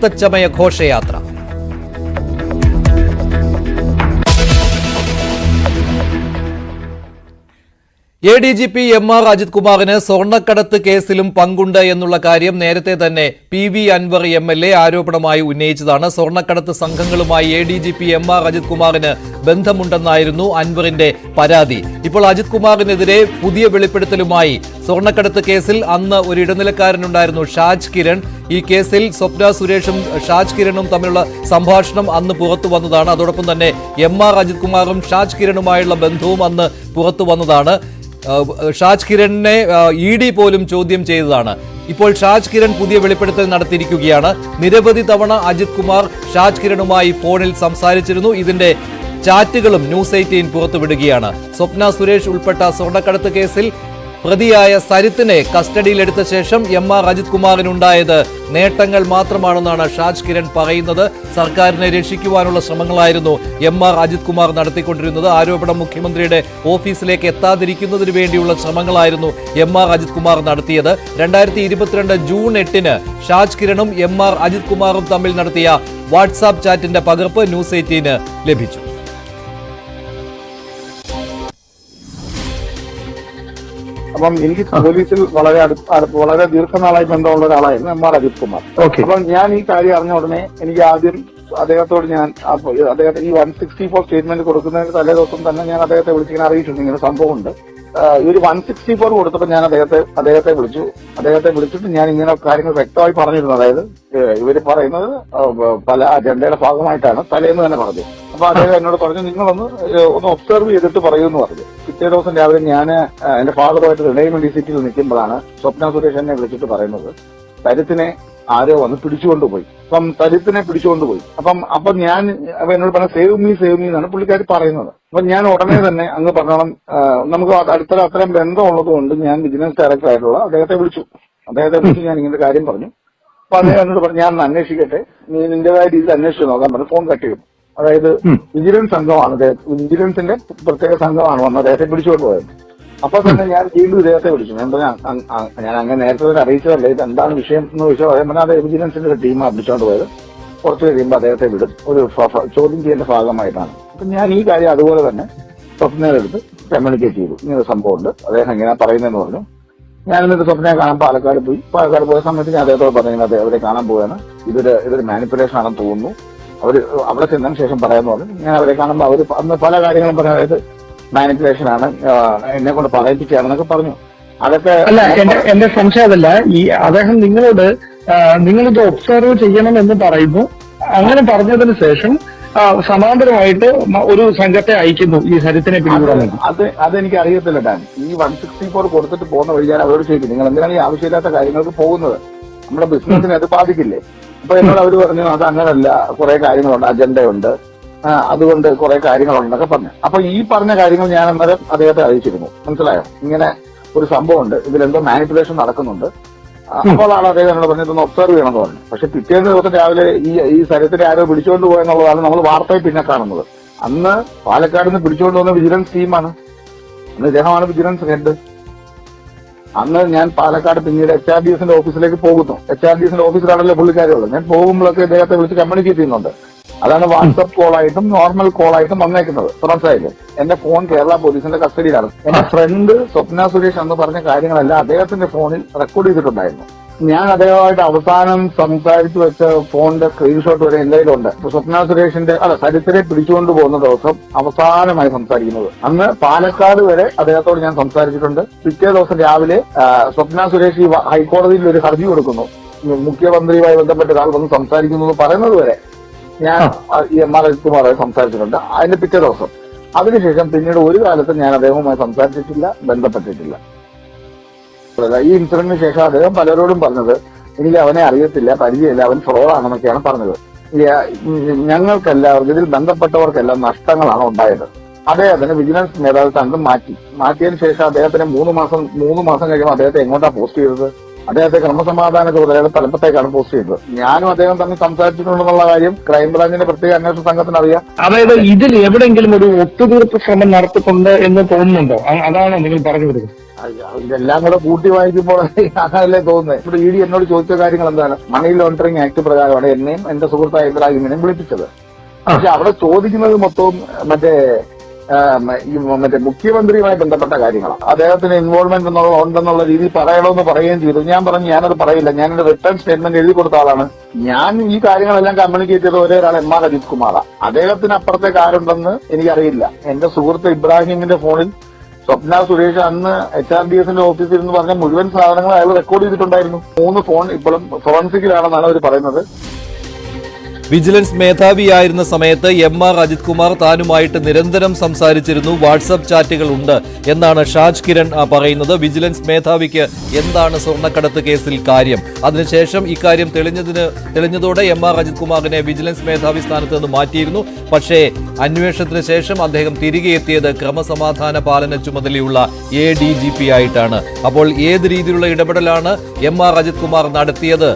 രക്തച്ചമയ ഘോഷയാത്ര. ADGP MR Ajith കുമാറിന് സ്വർണ്ണക്കടത്ത് കേസിലും പങ്കുണ്ട് എന്നുള്ള കാര്യം നേരത്തെ തന്നെ PV അൻവർ MLA ആരോപണമായി ഉന്നയിച്ചതാണ്. സ്വർണ്ണക്കടത്ത് സംഘങ്ങളുമായി ADGP MR അജിത് കുമാറിന് ബന്ധമുണ്ടെന്നായിരുന്നു അൻവറിന്റെ പരാതി. ഇപ്പോൾ അജിത് കുമാറിനെതിരെ പുതിയ വെളിപ്പെടുത്തലുമായി സ്വർണ്ണക്കടത്ത് കേസിൽ അന്ന് ഒരു ഇടനിലക്കാരനുണ്ടായിരുന്നു, ഷാജ് കിരൺ. ഈ കേസിൽ സ്വപ്ന സുരേഷും ഷാജ് കിരണും തമ്മിലുള്ള സംഭാഷണം അന്ന് പുറത്തു വന്നതാണ്. അതോടൊപ്പം തന്നെ MR അജിത് കുമാറും ഷാജ് കിരണുമായുള്ള ബന്ധവും അന്ന് പുറത്തു വന്നതാണ്. ഷാജ് കിരണിനെ ED പോലും ചോദ്യം ചെയ്തതാണ്. ഇപ്പോൾ ഷാജ് കിരൺ പുതിയ വെളിപ്പെടുത്തൽ നടത്തിയിരിക്കുകയാണ്. നിരവധി തവണ അജിത് കുമാർ ഷാജ് കിരണുമായി ഫോണിൽ സംസാരിച്ചിരുന്നു. ഇതിന്റെ ചാറ്റുകളും ന്യൂസ് 18 പുറത്തുവിടുകയാണ്. സ്വപ്ന സുരേഷ് ഉൾപ്പെട്ട സ്വർണ്ണക്കടത്ത് കേസിൽ പ്രതിയായ സരിത്തിനെ കസ്റ്റഡിയിലെടുത്ത ശേഷം MR അജിത് കുമാറിനുണ്ടായത് നേട്ടങ്ങൾ മാത്രമാണെന്നാണ് ഷാജ് കിരൺ പറയുന്നത്. സർക്കാരിനെ രക്ഷിക്കുവാനുള്ള ശ്രമങ്ങളായിരുന്നു MR അജിത് കുമാർ നടത്തിക്കൊണ്ടിരുന്നത്. ആരോപണം മുഖ്യമന്ത്രിയുടെ ഓഫീസിലേക്ക് എത്താതിരിക്കുന്നതിന് വേണ്ടിയുള്ള ശ്രമങ്ങളായിരുന്നു MR അജിത് കുമാർ നടത്തിയത്. 2022 ജൂൺ 8-ന് ഷാജ് കിരണും MR അജിത് കുമാറും തമ്മിൽ നടത്തിയ വാട്സാപ്പ് ചാറ്റിന്റെ പകർപ്പ് ന്യൂസ് 18 ലഭിച്ചു. അപ്പം എനിക്ക് പോലീസിൽ വളരെ ദീർഘനാളായി ബന്ധമുള്ള ഒരാളായിരുന്നു MR അജിത് കുമാർ. അപ്പം ഞാൻ ഈ കാര്യം അറിഞ്ഞ ഉടനെ എനിക്ക് ആദ്യം അദ്ദേഹത്തോട് അദ്ദേഹത്തെ ഈ 164 സ്റ്റേറ്റ്മെന്റ് കൊടുക്കുന്നതിന് തലേ ദിവസം തന്നെ ഞാൻ അദ്ദേഹത്തെ വിളിച്ചിങ്ങനെ അറിയിച്ചിട്ടുണ്ട്, ഇങ്ങനെ സംഭവമുണ്ട്. ഇവര് 164 കൊടുത്തപ്പോൾ ഞാൻ അദ്ദേഹത്തെ വിളിച്ചിട്ട് ഞാൻ ഇങ്ങനെ കാര്യങ്ങൾ വ്യക്തമായി പറഞ്ഞിരുന്നു. അതായത് ഇവര് പറയുന്നത് പല അജണ്ടയുടെ ഭാഗമായിട്ടാണ് തലേന്ന് തന്നെ പറഞ്ഞു. അപ്പൊ അദ്ദേഹം എന്നോട് പറഞ്ഞു, നിങ്ങളൊന്ന് ഒബ്സർവ് ചെയ്തിട്ട് പറയൂന്ന് പറഞ്ഞു. പിറ്റേ ദിവസം രാവിലെ ഞാൻ എന്റെ ഫാദറുമായിട്ട് റിലയൻമെന്റ് സിറ്റിയിൽ നിൽക്കുമ്പോഴാണ് സ്വപ്ന സുരേഷ് എന്നെ വിളിച്ചിട്ട് പറയുന്നത്, സരിത്തിനെ ആരോ വന്ന് പിടിച്ചുകൊണ്ടുപോയി. അപ്പം സരിത്തിനെ പിടിച്ചുകൊണ്ടുപോയി. അപ്പൊ ഞാൻ എന്നോട് പറഞ്ഞ സേവ് മീ എന്നാണ് പുള്ളിക്കാർ പറയുന്നത്. അപ്പൊ ഞാൻ ഉടനെ തന്നെ അങ്ങ് പറഞ്ഞോളം, നമുക്ക് അത്രയും ബന്ധമുള്ളത് കൊണ്ട് ഞാൻ വിജിലൻസ് ഡയറക്ടർ ആയിട്ടുള്ള അദ്ദേഹത്തെ വിളിച്ചു ഞാൻ ഇങ്ങനത്തെ കാര്യം പറഞ്ഞു. അപ്പൊ അദ്ദേഹം എന്നോട് പറഞ്ഞു, ഞാൻ അന്വേഷിക്കട്ടെ, നീ നിന്റേതായ രീതിയിൽ അന്വേഷിച്ചു നോക്കാൻ പറഞ്ഞു. ഫോൺ കട്ട് ചെയ്തു. അതായത് വിജിലൻസ് സംഘമാണ്, വിജിലൻസിന്റെ പ്രത്യേക സംഘമാണ് വന്ന് അദ്ദേഹത്തെ പിടിച്ചുകൊണ്ട് പോയത്. അപ്പൊ തന്നെ ഞാൻ വീണ്ടും ഇദ്ദേഹത്തെ വിളിച്ചു. ഞാൻ അങ്ങനെ നേരത്തെ തന്നെ അറിയിച്ചതല്ലേ, ഇത് എന്താണ് വിഷയം എന്ന് ചോദിച്ചാൽ അദ്ദേഹം പറഞ്ഞാൽ അത് വിജിലൻസിന്റെ ഒരു ടീമാണ് പിടിച്ചുകൊണ്ട് പോയത്. കുറച്ച് കഴിയുമ്പോൾ അദ്ദേഹത്തെ വിടും, ഒരു ചോദ്യം ചെയ്യേണ്ട ഭാഗമായിട്ടാണ്. അപ്പൊ ഞാൻ ഈ കാര്യം അതുപോലെ തന്നെ സ്വപ്നയിലെടുത്ത് കമ്മ്യൂണിക്കേറ്റ് ചെയ്തു. ഇങ്ങനെ സംഭവമുണ്ട്, അദ്ദേഹം എങ്ങനെയാ പറയുന്നതെന്ന് പറഞ്ഞു. ഞാൻ എന്നിട്ട് സ്വപ്നയെ കാണാൻ പാലക്കാട് പോയ സമയത്ത് ഞാൻ അദ്ദേഹത്തോട് പറഞ്ഞു, അവരെ കാണാൻ പോവുകയാണ്, ഇതൊരു മാനിപ്പുലേഷൻ ആണെന്ന് തോന്നുന്നു, അവിടെ ചെന്നതിന് ശേഷം പറയാമെന്ന് പറഞ്ഞു. ഞാൻ അവരെ കാണുമ്പോൾ അവർ അന്ന് പല കാര്യങ്ങളും പറഞ്ഞു, അതായത് മാനിപ്പുലേഷൻ ആണ്, എന്നെ കൊണ്ട് പറയിപ്പിക്കുകയാണെന്നൊക്കെ പറഞ്ഞു. അതൊക്കെ അല്ല, എന്റെ സംശയം അതല്ല. ഈ അദ്ദേഹം നിങ്ങളിത് ഒബ്സർവ് ചെയ്യണം എന്ന് പറയുന്നു. അങ്ങനെ പറഞ്ഞതിന് ശേഷം സമാന്തരമായിട്ട് ഒരു സംഘത്തെ അയക്കുന്നു ഈ സരിത്തിനെ പിടികൂടാൻ. അതെനിക്ക് അറിയത്തില്ല ഡാൻ. ഈ 164 കൊടുത്തിട്ട് പോകുന്ന വഴി ഞാൻ അവരോട് ചോദിക്കും, നിങ്ങൾ എന്തിനാണ് ഈ ആവശ്യമില്ലാത്ത കാര്യങ്ങൾക്ക് പോകുന്നത്? നമ്മുടെ ബിസിനസിനെ അത് ബാധിക്കില്ലേ? അപ്പൊ എന്നോട് അവര് പറഞ്ഞു, അത് അങ്ങനല്ല, കുറെ കാര്യങ്ങളുണ്ട്, അജണ്ടയുണ്ട്, അതുകൊണ്ട് കുറെ കാര്യങ്ങളുണ്ടെന്നൊക്കെ പറഞ്ഞു. അപ്പൊ ഈ പറഞ്ഞ കാര്യങ്ങൾ ഞാൻ അന്നേരം അദ്ദേഹത്തെ അറിയിച്ചിരുന്നു. മനസ്സിലായോ? ഇങ്ങനെ ഒരു സംഭവമുണ്ട്, ഇതിലെന്തോ മാനിപ്പുലേഷൻ നടക്കുന്നുണ്ട്. അപ്പോഴാണ് അദ്ദേഹം എന്നോട് പറഞ്ഞത് ഒന്ന് ഒബ്സർവ് ചെയ്യണമെന്ന് പറഞ്ഞു. പക്ഷെ പിറ്റേന്ന് ദിവസം രാവിലെ ഈ സരിത്തിനെ ആരോ പിടിച്ചുകൊണ്ട് പോയെന്നുള്ളതാണ് നമ്മൾ വാർത്തയിൽ പിന്നെ കാണുന്നത്. അന്ന് പാലക്കാട് നിന്ന് പിടിച്ചുകൊണ്ട് പോകുന്ന വിജിലൻസ് ടീമാണ്. അന്ന് ഇദ്ദേഹമാണ് വിജിലൻസ് ഹെഡ്. അന്ന് ഞാൻ പാലക്കാട് പിന്നീട് HRDSന്റെ ഓഫീസിലേക്ക് പോകുന്നു. HRDSന്റെ ഓഫീസിലാണല്ലോ പുള്ളിക്കാരുള്ളത്. ഞാൻ പോകുമ്പോഴൊക്കെ ഇദ്ദേഹത്തെ വിളിച്ച് കമ്മ്യൂണിക്കേറ്റ് ചെയ്യുന്നുണ്ട്. അതാണ് വാട്സ്ആപ്പ് കോളായിട്ടും നോർമൽ കോളായിട്ടും വന്നേക്കുന്നത്. മനസ്സിലായില്ലേ? എന്റെ ഫോൺ കേരള പോലീസിന്റെ കസ്റ്റഡിയിലാണ്. എന്റെ ഫ്രണ്ട് സ്വപ്ന സുരേഷ് എന്ന് പറഞ്ഞ കാര്യങ്ങളെല്ലാം അദ്ദേഹത്തിന്റെ ഫോണിൽ റെക്കോർഡ് ചെയ്തിട്ടുണ്ടായിരുന്നു. ഞാൻ അദ്ദേഹമായിട്ട് അവസാനം സംസാരിച്ചു വെച്ച ഫോണിന്റെ സ്ക്രീൻഷോട്ട് വരെ എന്റെ കയ്യിലുണ്ട്. സ്വപ്ന സുരേഷിന്റെ സരിത്തിനെ പിടിച്ചുകൊണ്ട് പോകുന്ന ദിവസം അവസാനമായി സംസാരിക്കുന്നത്. അന്ന് പാലക്കാട് വരെ അദ്ദേഹത്തോട് ഞാൻ സംസാരിച്ചിട്ടുണ്ട്. പിറ്റേ ദിവസം രാവിലെ സ്വപ്ന സുരേഷ് ഈ ഹൈക്കോടതിയിൽ ഒരു ഹർജി കൊടുക്കുന്നു, മുഖ്യമന്ത്രിയുമായി ബന്ധപ്പെട്ട് ഒരാൾ വന്ന് സംസാരിക്കുന്നു എന്ന് പറയുന്നത് വരെ ഞാൻ MR അജിത് കുമാറുമായി സംസാരിച്ചിട്ടുണ്ട്. അതിന്റെ പിറ്റേ ദിവസം. അതിനുശേഷം പിന്നീട് ഒരു കാലത്തും ഞാൻ അദ്ദേഹവുമായി സംസാരിച്ചിട്ടില്ല, ബന്ധപ്പെട്ടിട്ടില്ല. ഈ ഇൻസിഡന്റിന് ശേഷം അദ്ദേഹം പലരോടും പറഞ്ഞത്, എനിക്ക് അവനെ അറിയത്തില്ല, പരിചയമില്ല, അവൻ ഫ്രോഡാണെന്നൊക്കെയാണ് പറഞ്ഞത്. ഞങ്ങൾക്കെല്ലാവർക്കും, ഇതിൽ ബന്ധപ്പെട്ടവർക്കെല്ലാം നഷ്ടങ്ങളാണ് ഉണ്ടായത്. അദ്ദേഹത്തിന് വിജിലൻസ് മേധാവിത്വം മാറ്റിയതിനു ശേഷം അദ്ദേഹത്തിന് 3 മാസം കഴിയുമ്പോൾ അദ്ദേഹത്തെ എങ്ങോട്ടാണ് പോസ്റ്റ് ചെയ്തത്? അദ്ദേഹത്തെ ക്രമസമാധാന ചുമതലയുടെ തലപ്പത്തേക്കാണ് പോസ്റ്റ് ചെയ്തത്. ഞാനും അദ്ദേഹം തമ്മിൽ സംസാരിച്ചിട്ടുണ്ടെന്നുള്ള കാര്യം ക്രൈംബ്രാഞ്ചിന്റെ പ്രത്യേക അന്വേഷണ സംഘത്തിന് അറിയാം. അതായത് ഇതിൽ എവിടെയെങ്കിലും ഒരു ഒത്തുതീർപ്പ് ശ്രമം നടത്തിക്കൊണ്ട് എന്ന് തോന്നുന്നുണ്ടോ? അതാണോ നിങ്ങൾ പറഞ്ഞു വരുന്നത്? ഇതെല്ലാം കൂടെ കൂട്ടി വായിക്കുമ്പോൾ അങ്ങനല്ലേ തോന്നുന്നത്. ഇവിടെ ഇ ഡി എന്നോട് ചോദിച്ച കാര്യങ്ങൾ എന്താണ്? മണി ലോണ്ടറിംഗ് ആക്ട് പ്രകാരമാണ് എന്നെയും എന്റെ സുഹൃത്തായ ഇബ്രാഹിമിനെയും വിളിപ്പിച്ചത്. പക്ഷെ അവിടെ ചോദിക്കുന്നത് മൊത്തവും മറ്റേ മുഖ്യമന്ത്രിയുമായി ബന്ധപ്പെട്ട കാര്യങ്ങളാണ്. അദ്ദേഹത്തിന് ഇൻവോൾവ്മെന്റ് ഉണ്ടെന്നുള്ള രീതിയിൽ പറയണമെന്ന് പറയുകയും ചെയ്തു. ഞാൻ പറഞ്ഞു ഞാനത് പറയില്ല, ഞാനൊരു റിട്ടേൺ സ്റ്റേറ്റ്മെന്റ് എഴുതി കൊടുത്ത ആളാണ്. ഞാൻ ഈ കാര്യങ്ങളെല്ലാം കമ്മ്യൂണിക്കേറ്റ് ചെയ്ത ഒരേ ഒരാൾ എം ആർ അജിത് കുമാറാണ്. അദ്ദേഹത്തിന് അപ്പുറത്തേക്ക് ആരുണ്ടെന്ന് എനിക്കറിയില്ല. എന്റെ സുഹൃത്ത് ഇബ്രാഹിമിന്റെ ഫോണിൽ സ്വപ്ന സുരേഷ് അന്ന് HRDSന്റെ ഓഫീസിൽ എന്ന് പറഞ്ഞ മുഴുവൻ സാധനങ്ങൾ അയാൾ റെക്കോർഡ് ചെയ്തിട്ടുണ്ടായിരുന്നു. 3 ഫോൺ ഇപ്പോഴും ഫോറൻസിക്കിലാണെന്നാണ് അവർ പറയുന്നത്. വിജിലൻസ് മേധാവിയായിരുന്ന സമയത്ത് എം ആർ അജിത് കുമാർ താനുമായിട്ട് നിരന്തരം സംസാരിച്ചിരുന്നു, വാട്സപ്പ് ചാറ്റുകൾ ഉണ്ട് എന്നാണ് ഷാജ് കിരൺ പറയുന്നത്. വിജിലൻസ് മേധാവിക്ക് എന്താണ് സ്വർണ്ണക്കടത്ത് കേസിൽ കാര്യം? അതിനുശേഷം ഇക്കാര്യം തെളിഞ്ഞതോടെ എം ആർ അജിത് കുമാറിനെ വിജിലൻസ് മേധാവി സ്ഥാനത്ത് നിന്ന് മാറ്റിയിരുന്നു. പക്ഷേ അന്വേഷണത്തിന് ശേഷം അദ്ദേഹം തിരികെ എത്തിയത് ക്രമസമാധാന പാലന ചുമതലയുള്ള ADGP ആയിട്ടാണ്. അപ്പോൾ ഏത് രീതിയിലുള്ള ഇടപെടലാണ് എം ആർ അജിത് കുമാർ നടത്തിയത്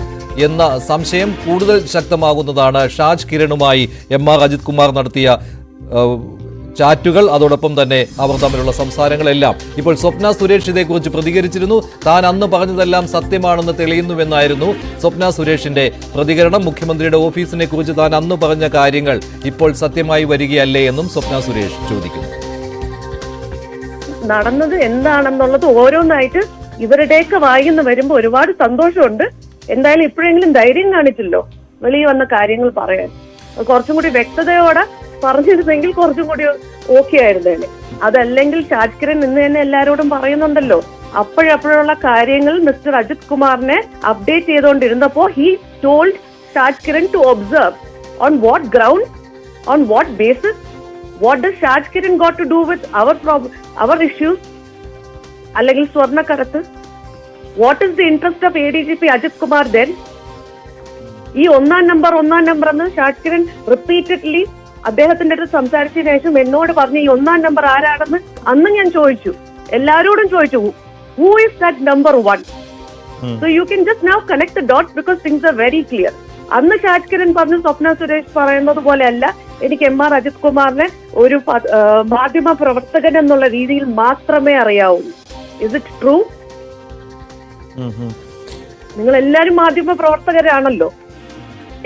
എന്ന സംശയം കൂടുതൽ ശക്തമാകുന്നതാണ്. ഷാജ് കിരണുമായി എം ആർ അജിത് കുമാർ നടത്തിയ ചാറ്റുകൾ, അതോടൊപ്പം തന്നെ അവർ തമ്മിലുള്ള സംസാരങ്ങളെല്ലാം. ഇപ്പോൾ സ്വപ്ന സുരേഷ് ഇതേക്കുറിച്ച് പ്രതികരിച്ചിരുന്നു. താൻ അന്ന് പറഞ്ഞതെല്ലാം സത്യമാണെന്ന് തെളിയുന്നുവെന്നായിരുന്നു സ്വപ്ന സുരേഷിന്റെ പ്രതികരണം. മുഖ്യമന്ത്രിയുടെ ഓഫീസിനെ കുറിച്ച് താൻ അന്ന് പറഞ്ഞ കാര്യങ്ങൾ ഇപ്പോൾ സത്യമായി വരികയല്ലേ എന്നും സ്വപ്ന സുരേഷ് ചോദിക്കുന്നു. നടന്നത് എന്താണെന്നുള്ളത് ഓരോന്നായിട്ട് ഇവരുടെയൊക്കെ വായിന്ന് വരുമ്പോൾ ഒരുപാട് സന്തോഷമുണ്ട്. എന്തായാലും ഇപ്പോഴെങ്കിലും ധൈര്യം കാണിച്ചല്ലോ വെളിയിൽ വന്ന കാര്യങ്ങൾ പറയാൻ. കുറച്ചും കൂടി വ്യക്തതയോടെ പറഞ്ഞിരുന്നെങ്കിൽ കുറച്ചും കൂടി ഓക്കെ ആയിരുന്നേനെ. അതല്ലെങ്കിൽ ഷാജ് കിരൺ ഇന്ന് തന്നെ എല്ലാരോടും പറയുന്നുണ്ടല്ലോ, അപ്പോഴപ്പോഴുള്ള കാര്യങ്ങൾ മിസ്റ്റർ അജിത് കുമാറിനെ അപ്ഡേറ്റ് ചെയ്തുകൊണ്ടിരുന്നപ്പോ he told Shaj Kiran to observe on what ground, on what basis, what does Shaj Kiran got to do with our issues അല്ലെങ്കിൽ സ്വർണ്ണക്കടത്ത്. What is the interest of ADGP Ajit Kumar then? ഈ ഒന്നാം നമ്പർ എന്ന് ഷാജ് കിരൺ റിപ്പീറ്റഡ്ലി അദ്ദേഹത്തിന്റെ അടുത്ത് സംസാരിച്ചതിന് ശേഷം എന്നോട് പറഞ്ഞു ഈ ഒന്നാം നമ്പർ ആരാണെന്ന് അന്ന് ഞാൻ ചോദിച്ചു, എല്ലാരോടും ചോദിച്ചു, who is that number 1? So you can just now connect the dots because things are very clear. അന്ന് ഷാജ് കിരൺ പറഞ്ഞു സ്വപ്ന സുരേഷ് പറയുന്നത് പോലെയല്ല, എനിക്ക് എം ആർ അജിത് കുമാറിനെ ഒരു മാധ്യമ പ്രവർത്തകൻ എന്നുള്ള രീതിയിൽ മാത്രമേ അറിയാവൂ. Is it true? നിങ്ങൾ എല്ലാരും മാധ്യമ പ്രവർത്തകരാണല്ലോ.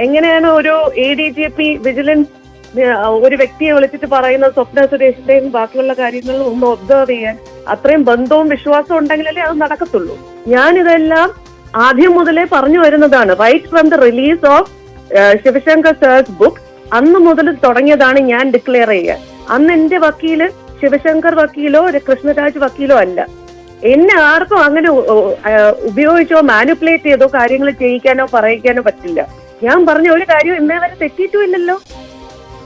എങ്ങനെയാണ് ഒരു ADGP വിജിലൻസ് ഒരു വ്യക്തിയെ വിളിച്ചിട്ട് പറയുന്നത് സ്വപ്ന സുരേഷിന്റെയും ബാക്കിയുള്ള കാര്യങ്ങളും ഒന്ന് ഒബ്സർവ് ചെയ്യാൻ? അത്രയും ബന്ധവും വിശ്വാസവും ഉണ്ടെങ്കിലല്ലേ അത് നടക്കത്തുള്ളൂ. ഞാനിതെല്ലാം ആദ്യം മുതലേ പറഞ്ഞു വരുന്നതാണ്. Right from the release of Sivasankar sir's book അന്ന് മുതൽ തുടങ്ങിയതാണ് ഞാൻ ഡിക്ലെയർ ചെയ്യുക. അന്ന് എന്റെ വക്കീല് ശിവശങ്കർ വക്കീലോ കൃഷ്ണരാജ് വക്കീലോ അല്ല. എന്നെ ആർക്കും അങ്ങനെ ഉപയോഗിച്ചോ മാനിപ്പുലേറ്റ് ചെയ്തോ കാര്യങ്ങൾ ചെയ്യിക്കാനോ പറയിക്കാനോ പറ്റില്ല. ഞാൻ പറഞ്ഞ ഒരു കാര്യം ഇന്നേ വരെ തെറ്റിയിട്ടുമില്ലല്ലോ.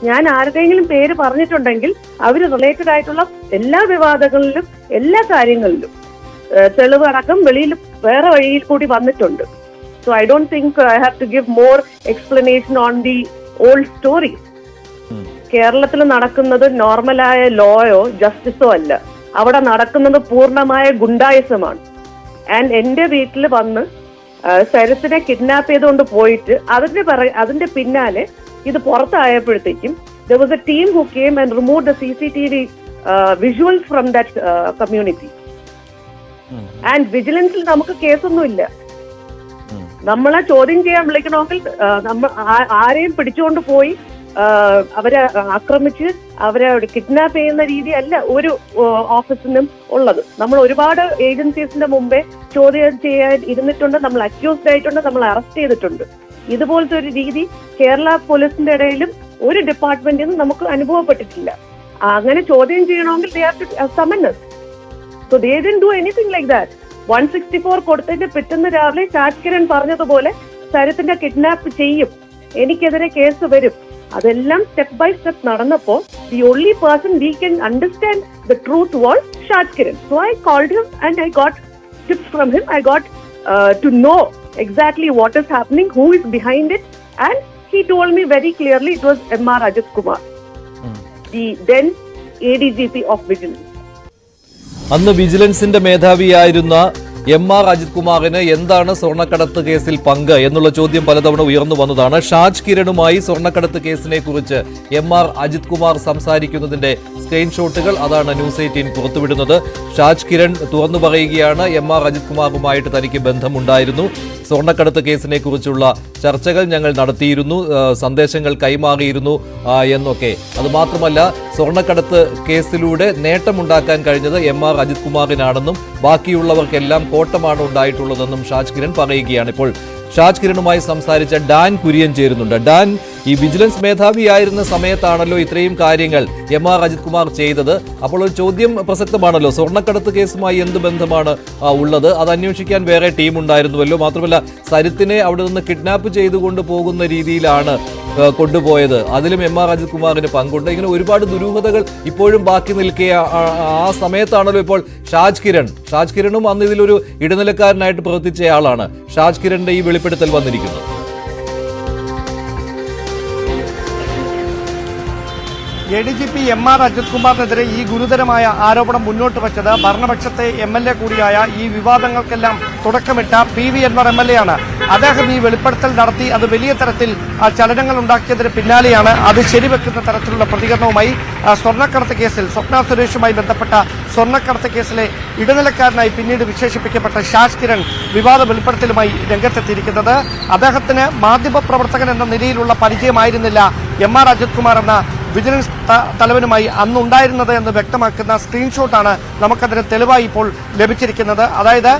ഞാൻ ആരുടെയെങ്കിലും പേര് പറഞ്ഞിട്ടുണ്ടെങ്കിൽ അവർ റിലേറ്റഡ് ആയിട്ടുള്ള എല്ലാ വിവാദങ്ങളിലും എല്ലാ കാര്യങ്ങളിലും തെളിവ് അടക്കം വെളിയിൽ വേറെ വഴിയിൽ കൂടി വന്നിട്ടുണ്ട്. So I don't think I have to give more explanation on the old stories. കേരളത്തിൽ നടക്കുന്നത് നോർമലായ ലോയോ ജസ്റ്റിസോ അല്ല. അവിടെ നടക്കുന്നത് പൂർണ്ണമായ ഗുണ്ടായിസമാണ്. ആൻഡ് എന്റെ വീട്ടിൽ വന്ന് ശരത്തിനെ കിഡ്നാപ്പ് ചെയ്തുകൊണ്ട് പോയിട്ട് അതിന്റെ പിന്നാലെ ഇത് പുറത്തായപ്പോഴത്തേക്കും there was a team who came and removed the CCTV visuals from that community. And വിജിലൻസിൽ നമുക്ക് കേസൊന്നുമില്ല. നമ്മളെ ചോദ്യം ചെയ്യാൻ വിളിക്കണമെങ്കിൽ ആരെയും പിടിച്ചുകൊണ്ട് പോയി അവരെ ആക്രമിച്ച് അവരെ കിഡ്നാപ്പ് ചെയ്യുന്ന രീതിയല്ല ഒരു ഓഫീസിനും ഉള്ളത്. നമ്മൾ ഒരുപാട് ഏജൻസീസിന്റെ മുമ്പേ ചോദ്യം ചെയ്യാൻ ഇരുന്നിട്ടുണ്ട്, നമ്മൾ അക്യൂസ്ഡ് ആയിട്ടുണ്ട്, നമ്മൾ അറസ്റ്റ് ചെയ്തിട്ടുണ്ട്. ഇതുപോലത്തെ ഒരു രീതി കേരള പോലീസിന്റെ ഇടയിലും ഒരു ഡിപ്പാർട്ട്മെന്റിനും നമുക്ക് അനുഭവപ്പെട്ടിട്ടില്ല. അങ്ങനെ ചോദ്യം ചെയ്യണമെങ്കിൽ they have to summon us. So they didn't do anything like that. 164 കൊടുത്തതിന്റെ പിറ്റേന്ന് രാവിലെ ഷാജ് കിരൺ പറഞ്ഞതുപോലെ ശരത്തിന്റെ കിഡ്നാപ്പ് ചെയ്യും, എനിക്കെതിരെ കേസ് വരും. അതെല്ലാം സ്റ്റെപ്പ് ബൈ സ്റ്റെപ്പ് നടന്നപ്പോ the only person we can understand the truth was Shaj Kiran. So I called him and I got tips from him. I got to know exactly what is happening, who is behind it, and he told me very clearly it was M.R. Ajit Kumar, the then ADGP of Vigilance. അന്ന് വിജിലൻസിന്റെ മേധാവിയായിരുന്ന MR Ajith കുമാറിന് എന്താണ് സ്വർണ്ണക്കടത്ത് കേസിൽ പങ്ക് എന്നുള്ള ചോദ്യം പലതവണ ഉയർന്നു വന്നതാണ്. ഷാജ് കിരണുമായി സ്വർണ്ണക്കടത്ത് കേസിനെ കുറിച്ച് MR അജിത് കുമാർ സംസാരിക്കുന്നതിന്റെ സ്ക്രീൻഷോട്ടുകൾ അതാണ് ന്യൂസ് 18 പുറത്തുവിടുന്നത്. ഷാജ് കിരൺ തുറന്നു പറയുകയാണ്, MR അജിത് കുമാറുമായിട്ട് തനിക്ക് ബന്ധമുണ്ടായിരുന്നു, സ്വർണ്ണക്കടത്ത് കേസിനെ കുറിച്ചുള്ള ചർച്ചകൾ ഞങ്ങൾ നടത്തിയിരുന്നു, സന്ദേശങ്ങൾ കൈമാറിയിരുന്നു എന്നൊക്കെ. അതുമാത്രമല്ല, സ്വർണ്ണക്കടത്ത് കേസിലൂടെ നേട്ടമുണ്ടാക്കാൻ കഴിഞ്ഞത് MR അജിത് കുമാറിനാണെന്നും ബാക്കിയുള്ളവർക്കെല്ലാം കോട്ടമാണ് ഉണ്ടായിട്ടുള്ളതെന്നും ഷാജ് കിരൺ പറയുകയാണ്. ഇപ്പോൾ ഷാജ് കിരണുമായി സംസാരിച്ച ഡാൻ കുര്യൻ ചേരുന്നുണ്ട്. ഡാൻ, ഈ വിജിലൻസ് മേധാവിയായിരുന്ന സമയത്താണല്ലോ ഇത്രയും കാര്യങ്ങൾ MR അജിത് കുമാർ ചെയ്തത്. അപ്പോൾ ഒരു ചോദ്യം പ്രസക്തമാണല്ലോ, സ്വർണ്ണക്കടത്ത് കേസുമായി എന്ത് ബന്ധമാണ് ഉള്ളത്? അത് അന്വേഷിക്കാൻ വേറെ ടീം ഉണ്ടായിരുന്നുവല്ലോ. മാത്രമല്ല, സരിത്തിനെ അവിടെ നിന്ന് കിഡ്നാപ്പ് ചെയ്തുകൊണ്ട് പോകുന്ന രീതിയിലാണ് കൊണ്ടുപോയത്. അതിലും MR അജിത് കുമാറിന് പങ്കുണ്ട്. ഇങ്ങനെ ഒരുപാട് ദുരൂഹതകൾ ഇപ്പോഴും ബാക്കി നിൽക്കെ ആ സമയത്താണല്ലോ ഇപ്പോൾ ഷാജ് കിരണും അന്ന് ഇതിലൊരു ഇടനിലക്കാരനായിട്ട് പ്രവർത്തിച്ചയാളാണ്. ഷാജ് കിരണിന്റെ ഈ വെളിപ്പെടുത്തൽ വന്നിരിക്കുന്നു. ADGP MR അജിത് കുമാറിനെതിരെ ഈ ഗുരുതരമായ ആരോപണം മുന്നോട്ട് വച്ചത് ഭരണപക്ഷത്തെ MLA കൂടിയായ ഈ വിവാദങ്ങൾക്കെല്ലാം തുടക്കമിട്ട PV അൻവർ MLA ആണ്. അദ്ദേഹം ഈ വെളിപ്പെടുത്തൽ നടത്തി. അത് വലിയ തരത്തിൽ ചലനങ്ങൾ ഉണ്ടാക്കിയതിന് പിന്നാലെയാണ് അത് ശരിവെക്കുന്ന തരത്തിലുള്ള പ്രതികരണവുമായി സ്വർണ്ണക്കടത്ത് കേസിൽ സ്വപ്ന സുരേഷുമായി ബന്ധപ്പെട്ട സ്വർണ്ണക്കടത്ത് കേസിലെ ഇടനിലക്കാരനായി പിന്നീട് വിശേഷിപ്പിക്കപ്പെട്ട ഷാജ് കിരൺ വിവാദ വെളിപ്പെടുത്തലുമായി രംഗത്തെത്തിയിരിക്കുന്നത്. അദ്ദേഹത്തിന് മാധ്യമപ്രവർത്തകൻ എന്ന നിലയിലുള്ള പരിചയമായിരുന്നില്ല MR അജിത് കുമാർ എന്ന വിജിലൻസ് തലവനുമായി അന്നുണ്ടായിരുന്നത് എന്ന് വ്യക്തമാക്കുന്ന സ്ക്രീൻഷോട്ടാണ് നമുക്കതിന് തെളിവായി ഇപ്പോൾ ലഭിച്ചിരിക്കുന്നത്. അതായത്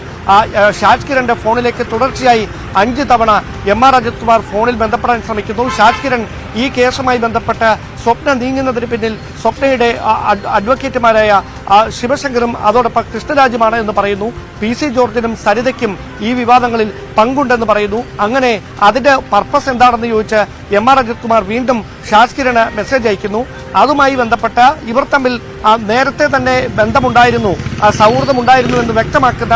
ഷാജ് കിരണിന്റെ ഫോണിലേക്ക് തുടർച്ചയായി 5 തവണ MR അജിത് കുമാർ ഫോണിൽ ബന്ധപ്പെടാൻ ശ്രമിക്കുന്നു. ഷാജ് കിരൺ ഈ കേസുമായി ബന്ധപ്പെട്ട് സ്വപ്ന നീങ്ങുന്നതിന് പിന്നിൽ സ്വപ്നയുടെ അഡ്വക്കേറ്റുമാരായ ശിവശങ്കറും അതോടൊപ്പം കൃഷ്ണരാജുമാണ് എന്ന് പറയുന്നു. PC ജോർജിനും സരിതയ്ക്കും ഈ വിവാദങ്ങളിൽ പങ്കുണ്ടെന്ന് പറയുന്നു. അങ്ങനെ അതിന്റെ പർപ്പസ് എന്താണെന്ന് ചോദിച്ച് MR അജിത് കുമാർ വീണ്ടും ഷാജ് കിരണ് മെസ്സേജ് അയക്കുന്നു. അതുമായി ബന്ധപ്പെട്ട് ഇവർ തമ്മിൽ നേരത്തെ തന്നെ ബന്ധമുണ്ടായിരുന്നു, സൗഹൃദമുണ്ടായിരുന്നു എന്ന് വ്യക്തമാക്കുന്ന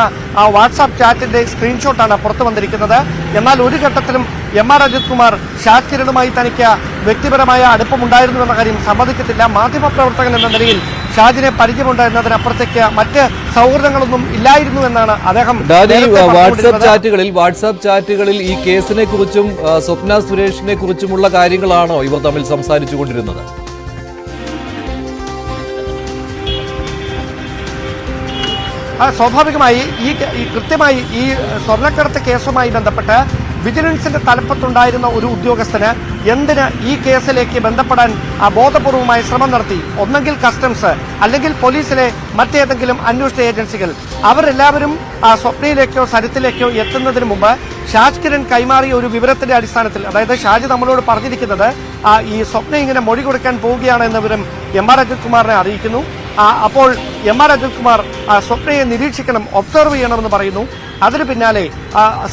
വാട്സാപ്പ് ചാറ്റിന്റെ സ്ക്രീൻഷോട്ടാണ് പുറത്തു വന്നിരിക്കുന്നത്. എന്നാൽ ഒരു ഘട്ടത്തിലും MR അജിത് കുമാർ ഷാജ് കിരണുമായി തനിക്ക് വ്യക്തിപരമായ അടുപ്പമുണ്ടായിരുന്നു എന്ന കാര്യം സമ്മതിക്കത്തില്ല. മാധ്യമപ്രവർത്തകൻ എന്ന നിലയിൽ ഷാജിനെ പരിചയമുണ്ട് എന്നതിനപ്പുറത്തേക്ക് മറ്റ് സൗഹൃദങ്ങളൊന്നും ഇല്ലായിരുന്നു എന്നാണ് അദ്ദേഹം. വാട്സാപ്പ് ചാറ്റുകളിൽ ഈ കേസിനെ കുറിച്ചും സ്വപ്ന സുരേഷിനെ കുറിച്ചുമുള്ള കാര്യങ്ങളാണോ ഇവർ തമ്മിൽ സംസാരിച്ചു കൊണ്ടിരുന്നത്? സ്വാഭാവികമായി കൃത്യമായി ഈ സ്വർണ്ണക്കടത്ത് കേസുമായി ബന്ധപ്പെട്ട് വിജിലൻസിന്റെ തലപ്പത്തുണ്ടായിരുന്ന ഒരു ഉദ്യോഗസ്ഥന് എന്തിന് ഈ കേസിലേക്ക് ബന്ധപ്പെടാൻ ബോധപൂർവമായ ശ്രമം നടത്തി? ഒന്നെങ്കിൽ കസ്റ്റംസ്, അല്ലെങ്കിൽ പോലീസിലെ മറ്റേതെങ്കിലും അന്വേഷണ ഏജൻസികൾ. അവരെല്ലാവരും സ്വപ്നയിലേക്കോ സരിത്തിലേക്കോ എത്തുന്നതിന് മുമ്പ് ഷാജ് കിരൺ കൈമാറിയ ഒരു വിവരത്തിന്റെ അടിസ്ഥാനത്തിൽ, അതായത് ഷാജ് നമ്മളോട് പറഞ്ഞിരിക്കുന്നത് ഈ സ്വപ്ന ഇങ്ങനെ മൊഴി കൊടുക്കാൻ പോവുകയാണ് എന്ന വിവരം MR അജിത് കുമാറിനെ അറിയിക്കുന്നു. അപ്പോൾ MR അജിത് കുമാർ സ്വപ്നയെ നിരീക്ഷിക്കണം, ഒബ്സർവ് ചെയ്യണമെന്ന് പറയുന്നു. അതിനു പിന്നാലെ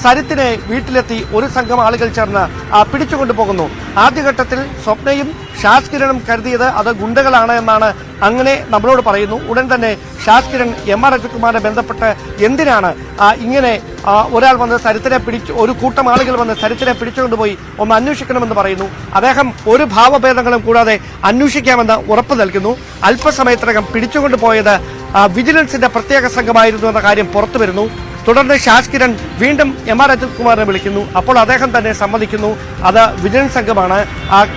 സരിത്തിനെ വീട്ടിലെത്തി ഒരു സംഘം ആളുകൾ ചേർന്ന് പിടിച്ചുകൊണ്ടുപോകുന്നു. ആദ്യഘട്ടത്തിൽ സ്വപ്നയും ഷാജ് കിരണും കരുതിയത് അത് ഗുണ്ടകളാണ് എന്നാണ്. അങ്ങനെ നമ്മളോട് പറയുന്നു. ഉടൻ തന്നെ ഷാജ് കിരൺ MR അജിത് കുമാറിനെ ബന്ധപ്പെട്ട് എന്തിനാണ് ഇങ്ങനെ ഒരാൾ വന്ന് സരിത്തിനെ ഒരു കൂട്ടം ആളുകൾ വന്ന് സരിത്തിനെ പിടിച്ചുകൊണ്ടുപോയി ഒന്ന് അന്വേഷിക്കണമെന്ന് പറയുന്നു. അദ്ദേഹം ഒരു ഭാവഭേദങ്ങളും കൂടാതെ അന്വേഷിക്കാമെന്ന് ഉറപ്പ് നൽകുന്നു. അല്പസമയത്തിനകം പിടിച്ചുകൊണ്ടുപോയത് വിജിലൻസിന്റെ പ്രത്യേക സംഘമായിരുന്നു എന്ന കാര്യം പുറത്തു വരുന്നു. തുടർന്ന് ഷാജ് കിരൺ വീണ്ടും MR അജിത് കുമാറിനെ വിളിക്കുന്നു. അപ്പോൾ അദ്ദേഹം തന്നെ സമ്മതിക്കുന്നു അത് വിജിലൻസ് സംഘമാണ്,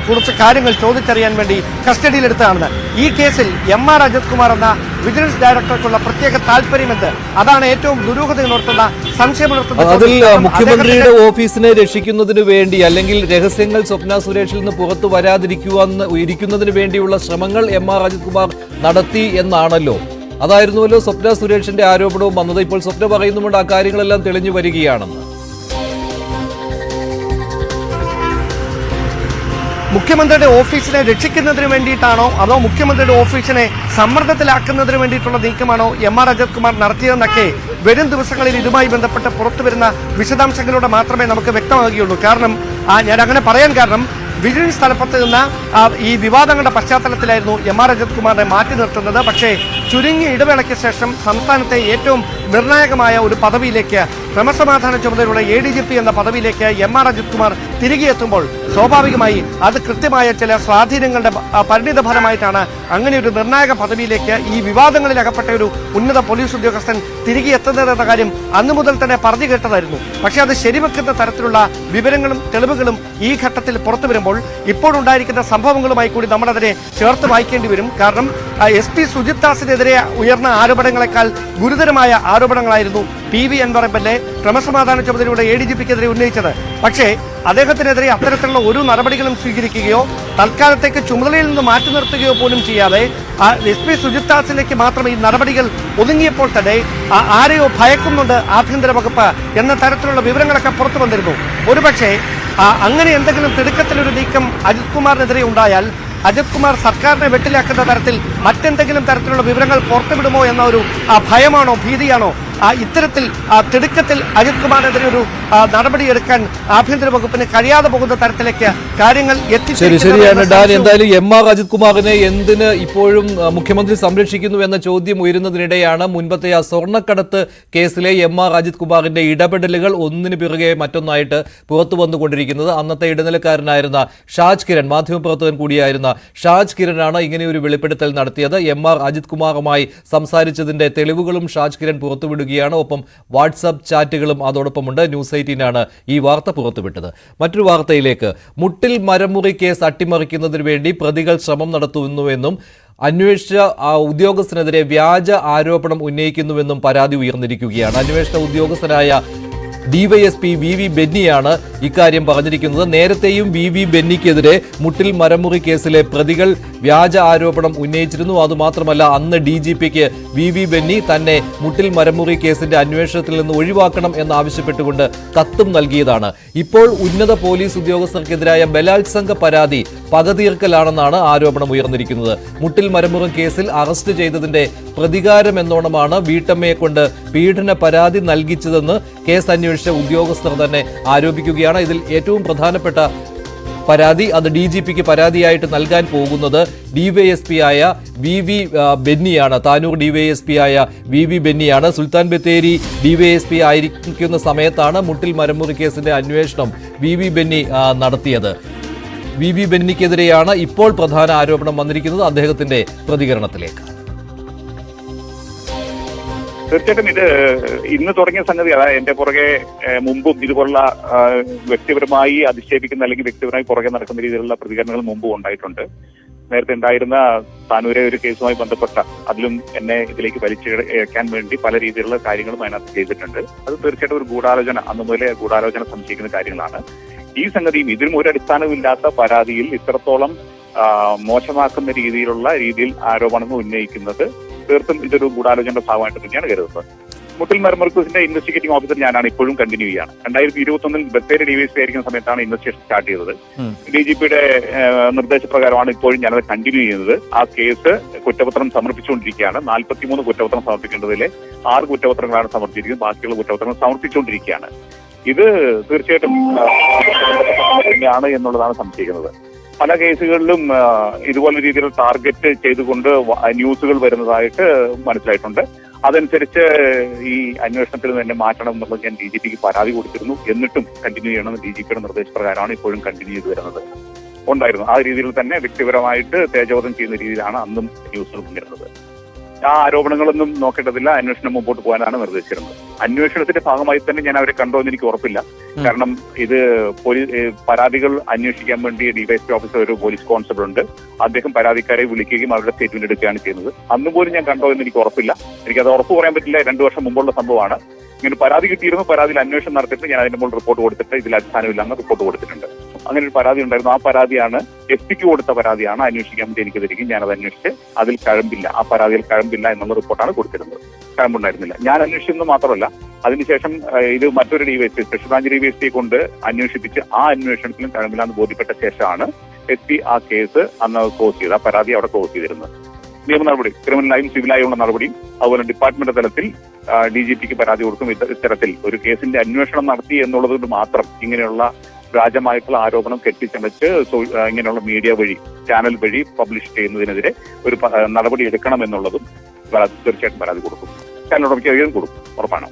കുറച്ച് കാര്യങ്ങൾ ചോദിച്ചറിയാൻ വേണ്ടി കസ്റ്റഡിയിലെടുത്തതാണെന്ന്. ഈ കേസിൽ MR അജിത് കുമാർ എന്ന വിജിലൻസ് ഡയറക്ടർക്കുള്ള പ്രത്യേക താല്പര്യമെന്ത്? അതാണ് ഏറ്റവും ദുരൂഹതയുണർത്തുന്ന, സംശയമുണർത്തുന്ന. അതിൽ മുഖ്യമന്ത്രിയുടെ ഓഫീസിനെ രക്ഷിക്കുന്നതിന് വേണ്ടി, അല്ലെങ്കിൽ രഹസ്യങ്ങൾ സ്വപ്ന സുരേഷിൽ നിന്ന് പുറത്തു വരാതിരിക്കുന്നതിന് വേണ്ടിയുള്ള ശ്രമങ്ങൾ MR അജിത് കുമാർ നടത്തി എന്നാണല്ലോ. അതായിരുന്നുവല്ലോ സ്വപ്ന സുരേഷിന്റെ ആരോപണവും വന്നത്. ഇപ്പോൾ സ്വപ്ന പറയുന്നുമുണ്ട് ആ കാര്യങ്ങളെല്ലാം തെളിഞ്ഞു വരികയാണെന്ന്. മുഖ്യമന്ത്രിയുടെ ഓഫീസിനെ രക്ഷിക്കുന്നതിന് വേണ്ടിയിട്ടാണോ അതോ മുഖ്യമന്ത്രിയുടെ ഓഫീസിനെ സമ്മർദ്ദത്തിലാക്കുന്നതിന് വേണ്ടിയിട്ടുള്ള നീക്കമാണോ MR അജിത് കുമാർ നടത്തിയതെന്നൊക്കെ വരും ദിവസങ്ങളിൽ ഇതുമായി ബന്ധപ്പെട്ട് പുറത്തുവരുന്ന വിശദാംശങ്ങളിലൂടെ മാത്രമേ നമുക്ക് വ്യക്തമാകുകയുള്ളൂ. കാരണം ഞാൻ അങ്ങനെ പറയാൻ കാരണം വിജിലൻസ് തലപ്പത്ത് നിന്ന ഈ വിവാദങ്ങളുടെ പശ്ചാത്തലത്തിലായിരുന്നു MR അജിത് കുമാറിനെ മാറ്റി നിർത്തുന്നത്. പക്ഷേ ചുരുങ്ങിയ ഇടവേളയ്ക്ക് ശേഷം സംസ്ഥാനത്തെ ഏറ്റവും നിർണായകമായ ഒരു പദവിയിലേക്ക്, ക്രമസമാധാന ചുമതലയുടെ ADGP എന്ന പദവിയിലേക്ക് MR അജിത് കുമാർ തിരികെ എത്തുമ്പോൾ സ്വാഭാവികമായി അത് കൃത്യമായ ചില സ്വാധീനങ്ങളുടെ പരിണിത ഫലമായിട്ടാണ് അങ്ങനെ ഒരു നിർണായക പദവിയിലേക്ക് ഈ വിവാദങ്ങളിൽ അകപ്പെട്ട ഒരു ഉന്നത പോലീസ് ഉദ്യോഗസ്ഥൻ തിരികെ എത്തുന്നതെന്ന കാര്യം അന്നു മുതൽ തന്നെ പറഞ്ഞു കേട്ടതായിരുന്നു. പക്ഷേ അത് ശരിവെക്കുന്ന തരത്തിലുള്ള വിവരങ്ങളും തെളിവുകളും ഈ ഘട്ടത്തിൽ പുറത്തു വരുമ്പോൾ ഇപ്പോഴുണ്ടായിരിക്കുന്ന സംഭവങ്ങളുമായി കൂടി നമ്മളതിനെ ചേർത്ത് വായിക്കേണ്ടി വരും. കാരണം SP സുജിത് ദാസിനെതിരെ ഉയർന്ന ആരോപണങ്ങളെക്കാൾ ഗുരുതരമായ ആരോപണങ്ങളായിരുന്നു PV അൻവർ MLA ക്രമസമാധാന ചുമതലയുടെ ADGPക്കെതിരെ ഉന്നയിച്ചത്. പക്ഷേ അദ്ദേഹത്തിനെതിരെ അത്തരത്തിലുള്ള ഒരു നടപടികളും സ്വീകരിക്കുകയോ തൽക്കാലത്തേക്ക് ചുമതലയിൽ നിന്ന് മാറ്റി നിർത്തുകയോ പോലും ചെയ്യാതെ SP സുജിത് ദാസിലേക്ക് മാത്രം ഈ നടപടികൾ ഒതുങ്ങിയപ്പോൾ തന്നെ ആരെയോ ഭയക്കുന്നുണ്ട് ആഭ്യന്തര വകുപ്പ് എന്ന തരത്തിലുള്ള വിവരങ്ങളൊക്കെ പുറത്തു വന്നിരുന്നു. ഒരുപക്ഷെ അങ്ങനെ എന്തെങ്കിലും തിടുക്കത്തിലൊരു നീക്കം അജിത് കുമാറിനെതിരെ ഉണ്ടായാൽ അജിത് കുമാർ സർക്കാരിനെ വെട്ടിലാക്കുന്ന തരത്തിൽ മറ്റെന്തെങ്കിലും തരത്തിലുള്ള വിവരങ്ങൾ പുറത്തുവിടുമോ എന്ന ഒരു ഭയമാണോ ഭീതിയാണോ ഇത്തരത്തിൽ തിടുക്കത്തിൽ അജിത് കുമാറിനെതിരെ ഒരു നടപടിയെടുക്കാൻ ആഭ്യന്തര വകുപ്പിന് കഴിയാതെ പോകുന്ന തരത്തിലേക്ക് കാര്യങ്ങൾ ശരിയാണ് ഡാൻ. എന്തായാലും MR അജിത് കുമാറിനെ എന്തിന് ഇപ്പോഴും മുഖ്യമന്ത്രി സംരക്ഷിക്കുന്നു എന്ന ചോദ്യം ഉയരുന്നതിനിടെയാണ് മുൻപത്തെ ആ സ്വർണ്ണക്കടത്ത് കേസിലെ MR അജിത് കുമാറിന്റെ ഇടപെടലുകൾ ഒന്നിനു പിറകെ മറ്റൊന്നായിട്ട് പുറത്തു വന്നുകൊണ്ടിരിക്കുന്നത്. അന്നത്തെ ഇടനിലക്കാരനായിരുന്ന ഷാജ് കിരൺ, മാധ്യമപ്രവർത്തകൻ കൂടിയായിരുന്ന ഷാജ് കിരണാണ് ഇങ്ങനെയൊരു വെളിപ്പെടുത്തൽ നടത്തിയത്. MR അജിത് കുമാറുമായി സംസാരിച്ചതിന്റെ തെളിവുകളും ഷാജ് കിരൺ പുറത്തുവിടുകയാണ്. ഒപ്പം വാട്സ്ആപ്പ് ചാറ്റുകളും അതോടൊപ്പമുണ്ട്. ന്യൂസ് 18 ഈ വാർത്ത പുറത്തുവിട്ടത്. മറ്റൊരു വാർത്തയിലേക്ക്. മുട്ടിൽ മരമുറി കേസ് അട്ടിമറിക്കുന്നതിന് വേണ്ടി പ്രതികൾ ശ്രമം നടത്തുന്നുവെന്നും അന്വേഷിച്ച ഉദ്യോഗസ്ഥനെതിരെ വ്യാജ ആരോപണം ഉന്നയിക്കുന്നുവെന്നും പരാതി ഉയർന്നിരിക്കുകയാണ്. അന്വേഷണ ഉദ്യോഗസ്ഥനായ DYSP VV ബെന്നിയാണ് ഇക്കാര്യം പറഞ്ഞിരിക്കുന്നത്. നേരത്തെയും VV ബെന്നിക്കെതിരെ മുട്ടിൽ മരമുറി കേസിലെ പ്രതികൾ വ്യാജ ആരോപണം ഉന്നയിച്ചിരുന്നു. അതുമാത്രമല്ല, അന്ന് DGPക്ക് VV ബെന്നി തന്നെ മുട്ടിൽ മരമുറി കേസിന്റെ അന്വേഷണത്തിൽ നിന്ന് ഒഴിവാക്കണം എന്നാവശ്യപ്പെട്ടുകൊണ്ട് കത്തും നൽകിയതാണ്. ഇപ്പോൾ ഉന്നത പോലീസ് ഉദ്യോഗസ്ഥർക്കെതിരായ ബലാത്സംഗ പരാതി പകതീർക്കലാണെന്നാണ് ആരോപണം ഉയർന്നിരിക്കുന്നത്. മുട്ടിൽ മരമുറി കേസിൽ അറസ്റ്റ് ചെയ്തതിന്റെ പ്രതികാരം എന്നോണമാണ് വീട്ടമ്മയെ കൊണ്ട് പീഡന പരാതി നൽകിച്ചതെന്ന് കേസ് അന്വേഷിച്ച ഉദ്യോഗസ്ഥർ തന്നെ ആരോപിക്കുകയാണ്. ഇതിൽ ഏറ്റവും പ്രധാനപ്പെട്ട പരാതി അത് DGPക്ക് പരാതിയായിട്ട് നൽകാൻ പോകുന്നത് DYSP ആയ VV ബെന്നിയാണ്. താനൂർ DYSP ആയ VV ബെന്നിയാണ്. സുൽത്താൻ ബത്തേരി DYSP ആയിരിക്കുന്ന സമയത്താണ് മുട്ടിൽ മരമുറി കേസിന്റെ അന്വേഷണം VV ബെന്നി നടത്തിയത്. VV ബെന്നിക്കെതിരെയാണ് ഇപ്പോൾ പ്രധാന ആരോപണം വന്നിരിക്കുന്നത്. അദ്ദേഹത്തിന്റെ പ്രതികരണത്തിലേക്ക്. തീർച്ചയായിട്ടും ഇത് ഇന്ന് തുടങ്ങിയ സംഗതിയാണ്. എന്റെ പുറകെ മുമ്പും ഇതുപോലുള്ള വ്യക്തിപരമായി അധിക്ഷേപിക്കുന്ന അല്ലെങ്കിൽ വ്യക്തിപരമായി പുറകെ നടക്കുന്ന രീതിയിലുള്ള പ്രതികരണങ്ങൾ മുമ്പും ഉണ്ടായിട്ടുണ്ട്. നേരത്തെ ഉണ്ടായിരുന്ന താനൂരെ ഒരു കേസുമായി ബന്ധപ്പെട്ട അതിലും എന്നെ ഇതിലേക്ക് വലിച്ചിഴക്കാൻ വേണ്ടി പല രീതിയിലുള്ള കാര്യങ്ങളും അതിനകത്ത് ചെയ്തിട്ടുണ്ട്. അത് തീർച്ചയായിട്ടും ഒരു ഗൂഢാലോചന, അന്ന് മുതലേ ഗൂഢാലോചന സംശയിക്കുന്ന കാര്യങ്ങളാണ്. ഈ സംഗതിയും ഇതിനും ഒരു അടിസ്ഥാനമില്ലാത്ത പരാതിയിൽ ഇത്രത്തോളം മോശമാക്കുന്ന രീതിയിൽ ആരോപണങ്ങൾ ഉന്നയിക്കുന്നത് തീർത്തും ഇതൊരു ഗൂഢാലോചനയുടെ ഭാഗമായിട്ട് തന്നെയാണ് കരുതുന്നത്. മുട്ടിൽ മരമുറി കേസിന്റെ ഇൻവെസ്റ്റിഗേറ്റിംഗ് ഓഫീസർ ഞാനാണ്, ഇപ്പോഴും കണ്ടിന്യൂ ചെയ്യാണ്. 2021 ബത്തേരി DYSP ആയിരിക്കുന്ന സമയത്താണ് ഇൻവെസ്റ്റിഗേഷൻ സ്റ്റാർട്ട് ചെയ്തത്. DGPയുടെ നിർദ്ദേശപ്രകാരമാണ് ഇപ്പോഴും ഞാനത് കണ്ടിന്യൂ ചെയ്യുന്നത്. ആ കേസ് കുറ്റപത്രം സമർപ്പിച്ചുകൊണ്ടിരിക്കുകയാണ്. 43 കുറ്റപത്രം സമർപ്പിക്കേണ്ടതിലെ 6 കുറ്റപത്രങ്ങളാണ് സമർപ്പിച്ചിരിക്കുന്നത്. ബാക്കിയുള്ള കുറ്റപത്രങ്ങൾ സമർപ്പിച്ചുകൊണ്ടിരിക്കുകയാണ്. ഇത് തീർച്ചയായിട്ടും തന്നെയാണ് എന്നുള്ളതാണ് സംശയിക്കുന്നത്. പല കേസുകളിലും ഇതുപോലെ രീതിയിൽ ടാർഗറ്റ് ചെയ്തുകൊണ്ട് ന്യൂസുകൾ വരുന്നതായിട്ട് മനസ്സിലായിട്ടുണ്ട്. അതനുസരിച്ച് ഈ അന്വേഷണത്തിൽ തന്നെ മാറ്റണം എന്നുള്ളത് ഞാൻ DGPക്ക് പരാതി കൊടുത്തിരുന്നു. എന്നിട്ടും കണ്ടിന്യൂ ചെയ്യണമെന്ന് DGPയുടെ നിർദ്ദേശപ്രകാരമാണ് ഇപ്പോഴും കണ്ടിന്യൂ ചെയ്ത് വരുന്നത് ഉണ്ടായിരുന്നു. ആ രീതിയിൽ തന്നെ വ്യക്തിപരമായിട്ട് തേജോധം ചെയ്യുന്ന രീതിയിലാണ് അന്നും ന്യൂസുകൾ വന്നിരുന്നത്. ആ ആരോപണങ്ങളൊന്നും നോക്കേണ്ടതില്ല, അന്വേഷണം മുമ്പോട്ട് പോകാനാണ് നിർദ്ദേശിച്ചിരുന്നത്. അന്വേഷണത്തിന്റെ ഭാഗമായി തന്നെ ഞാൻ അവരെ കണ്ടോ എന്ന് എനിക്ക് ഉറപ്പില്ല. കാരണം ഇത് പരാതികൾ അന്വേഷിക്കാൻ വേണ്ടി DYSP ഓഫീസർ ഒരു പോലീസ് കോൺസ്റ്റബിൾ ഉണ്ട്. അദ്ദേഹം പരാതിക്കാരെ വിളിക്കുകയും അവരുടെ സ്റ്റേറ്റ്മെന്റ് എടുക്കുകയാണ് ചെയ്യുന്നത്. അന്ന് പോലും ഞാൻ കണ്ടോ എന്ന് എനിക്ക് ഉറപ്പില്ല. എനിക്കത് ഉറപ്പ് പറയാൻ പറ്റില്ല. 2 വർഷം മുമ്പുള്ള സംഭവമാണ്. ഇങ്ങനെ പരാതി കിട്ടിയിരുന്നു. പരാതിയിൽ അന്വേഷണം നടത്തിയിട്ട് ഞാൻ അതിന്റെ മുകളിൽ റിപ്പോർട്ട് കൊടുത്തിട്ട് ഇതിൽ അടിസ്ഥാനമില്ലാന്ന് റിപ്പോർട്ട് കൊടുത്തിട്ടുണ്ട്. അങ്ങനെ ഒരു പരാതി ഉണ്ടായിരുന്നു. ആ പരാതിയാണ് SP-ക്ക് കൊടുത്ത പരാതിയാണ്. അന്വേഷിക്കാൻ വേണ്ടി എനിക്ക് തരികയും ഞാനത് അന്വേഷിച്ച് അതിൽ കഴമ്പില്ല, ആ പരാതിയിൽ കഴമ്പില്ല എന്നുള്ള റിപ്പോർട്ടാണ് കൊടുത്തിരുന്നത്. കഴമ്പുണ്ടായിരുന്നില്ല. ഞാൻ അന്വേഷിച്ചെന്ന് മാത്രമല്ല, അതിനുശേഷം ഇത് മറ്റൊരു DYSP സ്പെഷ്യൽ ബ്രാഞ്ച് DYSP കൊണ്ട് അന്വേഷിപ്പിച്ച് ആ അന്വേഷണത്തിലും കഴമ്പില്ലാന്ന് ബോധ്യപ്പെട്ട ശേഷമാണ് SP ആ കേസ് അന്ന് ക്ലോസ് ചെയ്ത്, ആ പരാതി അവിടെ ക്ലോസ് ചെയ്തിരുന്നത്. നിയമ നടപടി, ക്രിമിനലായും സിവിലായുള്ള നടപടിയും അതുപോലെ ഡിപ്പാർട്ട്മെന്റ് തലത്തിൽ DGPക്ക് പരാതി കൊടുക്കും. ഇത്തരത്തിൽ ഒരു കേസിന്റെ അന്വേഷണം നടത്തി എന്നുള്ളത് കൊണ്ട് മാത്രം ഇങ്ങനെയുള്ള വ്യാജമായിട്ടുള്ള ആരോപണം കെട്ടിച്ചമച്ച് ഇങ്ങനെയുള്ള മീഡിയ വഴി, ചാനൽ വഴി പബ്ലിഷ് ചെയ്യുന്നതിനെതിരെ ഒരു നടപടി എടുക്കണം എന്നുള്ളതും തീർച്ചയായിട്ടും പരാതി കൊടുക്കും. ചാനൽ ഉടമയ്ക്ക് കൊടുക്കും, ഉറപ്പാണ്.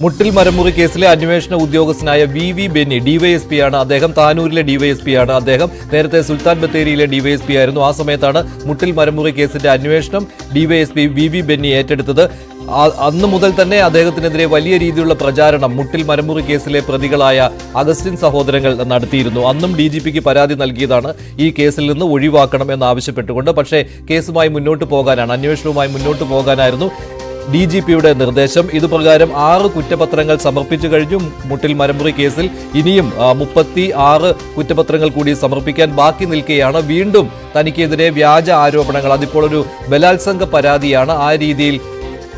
മുട്ടിൽ മരമുറി കേസിലെ അന്വേഷണ ഉദ്യോഗസ്ഥനായ വി ബെന്നി ഡിവൈഎസ്പിയാണ്. അദ്ദേഹം താനൂരിലെ ഡിവൈഎസ്പിയാണ്. അദ്ദേഹം നേരത്തെ സുൽത്താൻ ബത്തേരിയിലെ ഡിവൈഎസ്പി ആയിരുന്നു. ആ സമയത്താണ് മുട്ടിൽ മരമുറി കേസിന്റെ അന്വേഷണം ഡിവൈഎസ്പി വി ബെന്നി ഏറ്റെടുത്തത്. അന്ന് മുതൽ തന്നെ അദ്ദേഹത്തിനെതിരെ വലിയ രീതിയിലുള്ള പ്രചാരണം മുട്ടിൽ മരമുറി കേസിലെ പ്രതികളായ അഗസ്റ്റിൻ സഹോദരങ്ങൾ നടത്തിയിരുന്നു. അന്നും DGPക്ക് പരാതി നൽകിയതാണ് ഈ കേസിൽ നിന്ന് ഒഴിവാക്കണം എന്നാവശ്യപ്പെട്ടുകൊണ്ട്. പക്ഷേ കേസുമായി മുന്നോട്ട് പോകാനാണ്, അന്വേഷണവുമായി മുന്നോട്ട് പോകാനായിരുന്നു DGPയുടെ നിർദ്ദേശം. ഇതുപ്രകാരം 6 കുറ്റപത്രങ്ങൾ സമർപ്പിച്ചു കഴിഞ്ഞു മുട്ടിൽ മരമുറി കേസിൽ. ഇനിയും 36 കുറ്റപത്രങ്ങൾ കൂടി സമർപ്പിക്കാൻ ബാക്കി നിൽക്കുകയാണ്. വീണ്ടും തനിക്കെതിരെ വ്യാജ ആരോപണങ്ങൾ, അതിപ്പോൾ ഒരു ബലാത്സംഗ പരാതിയാണ്, ആ രീതിയിൽ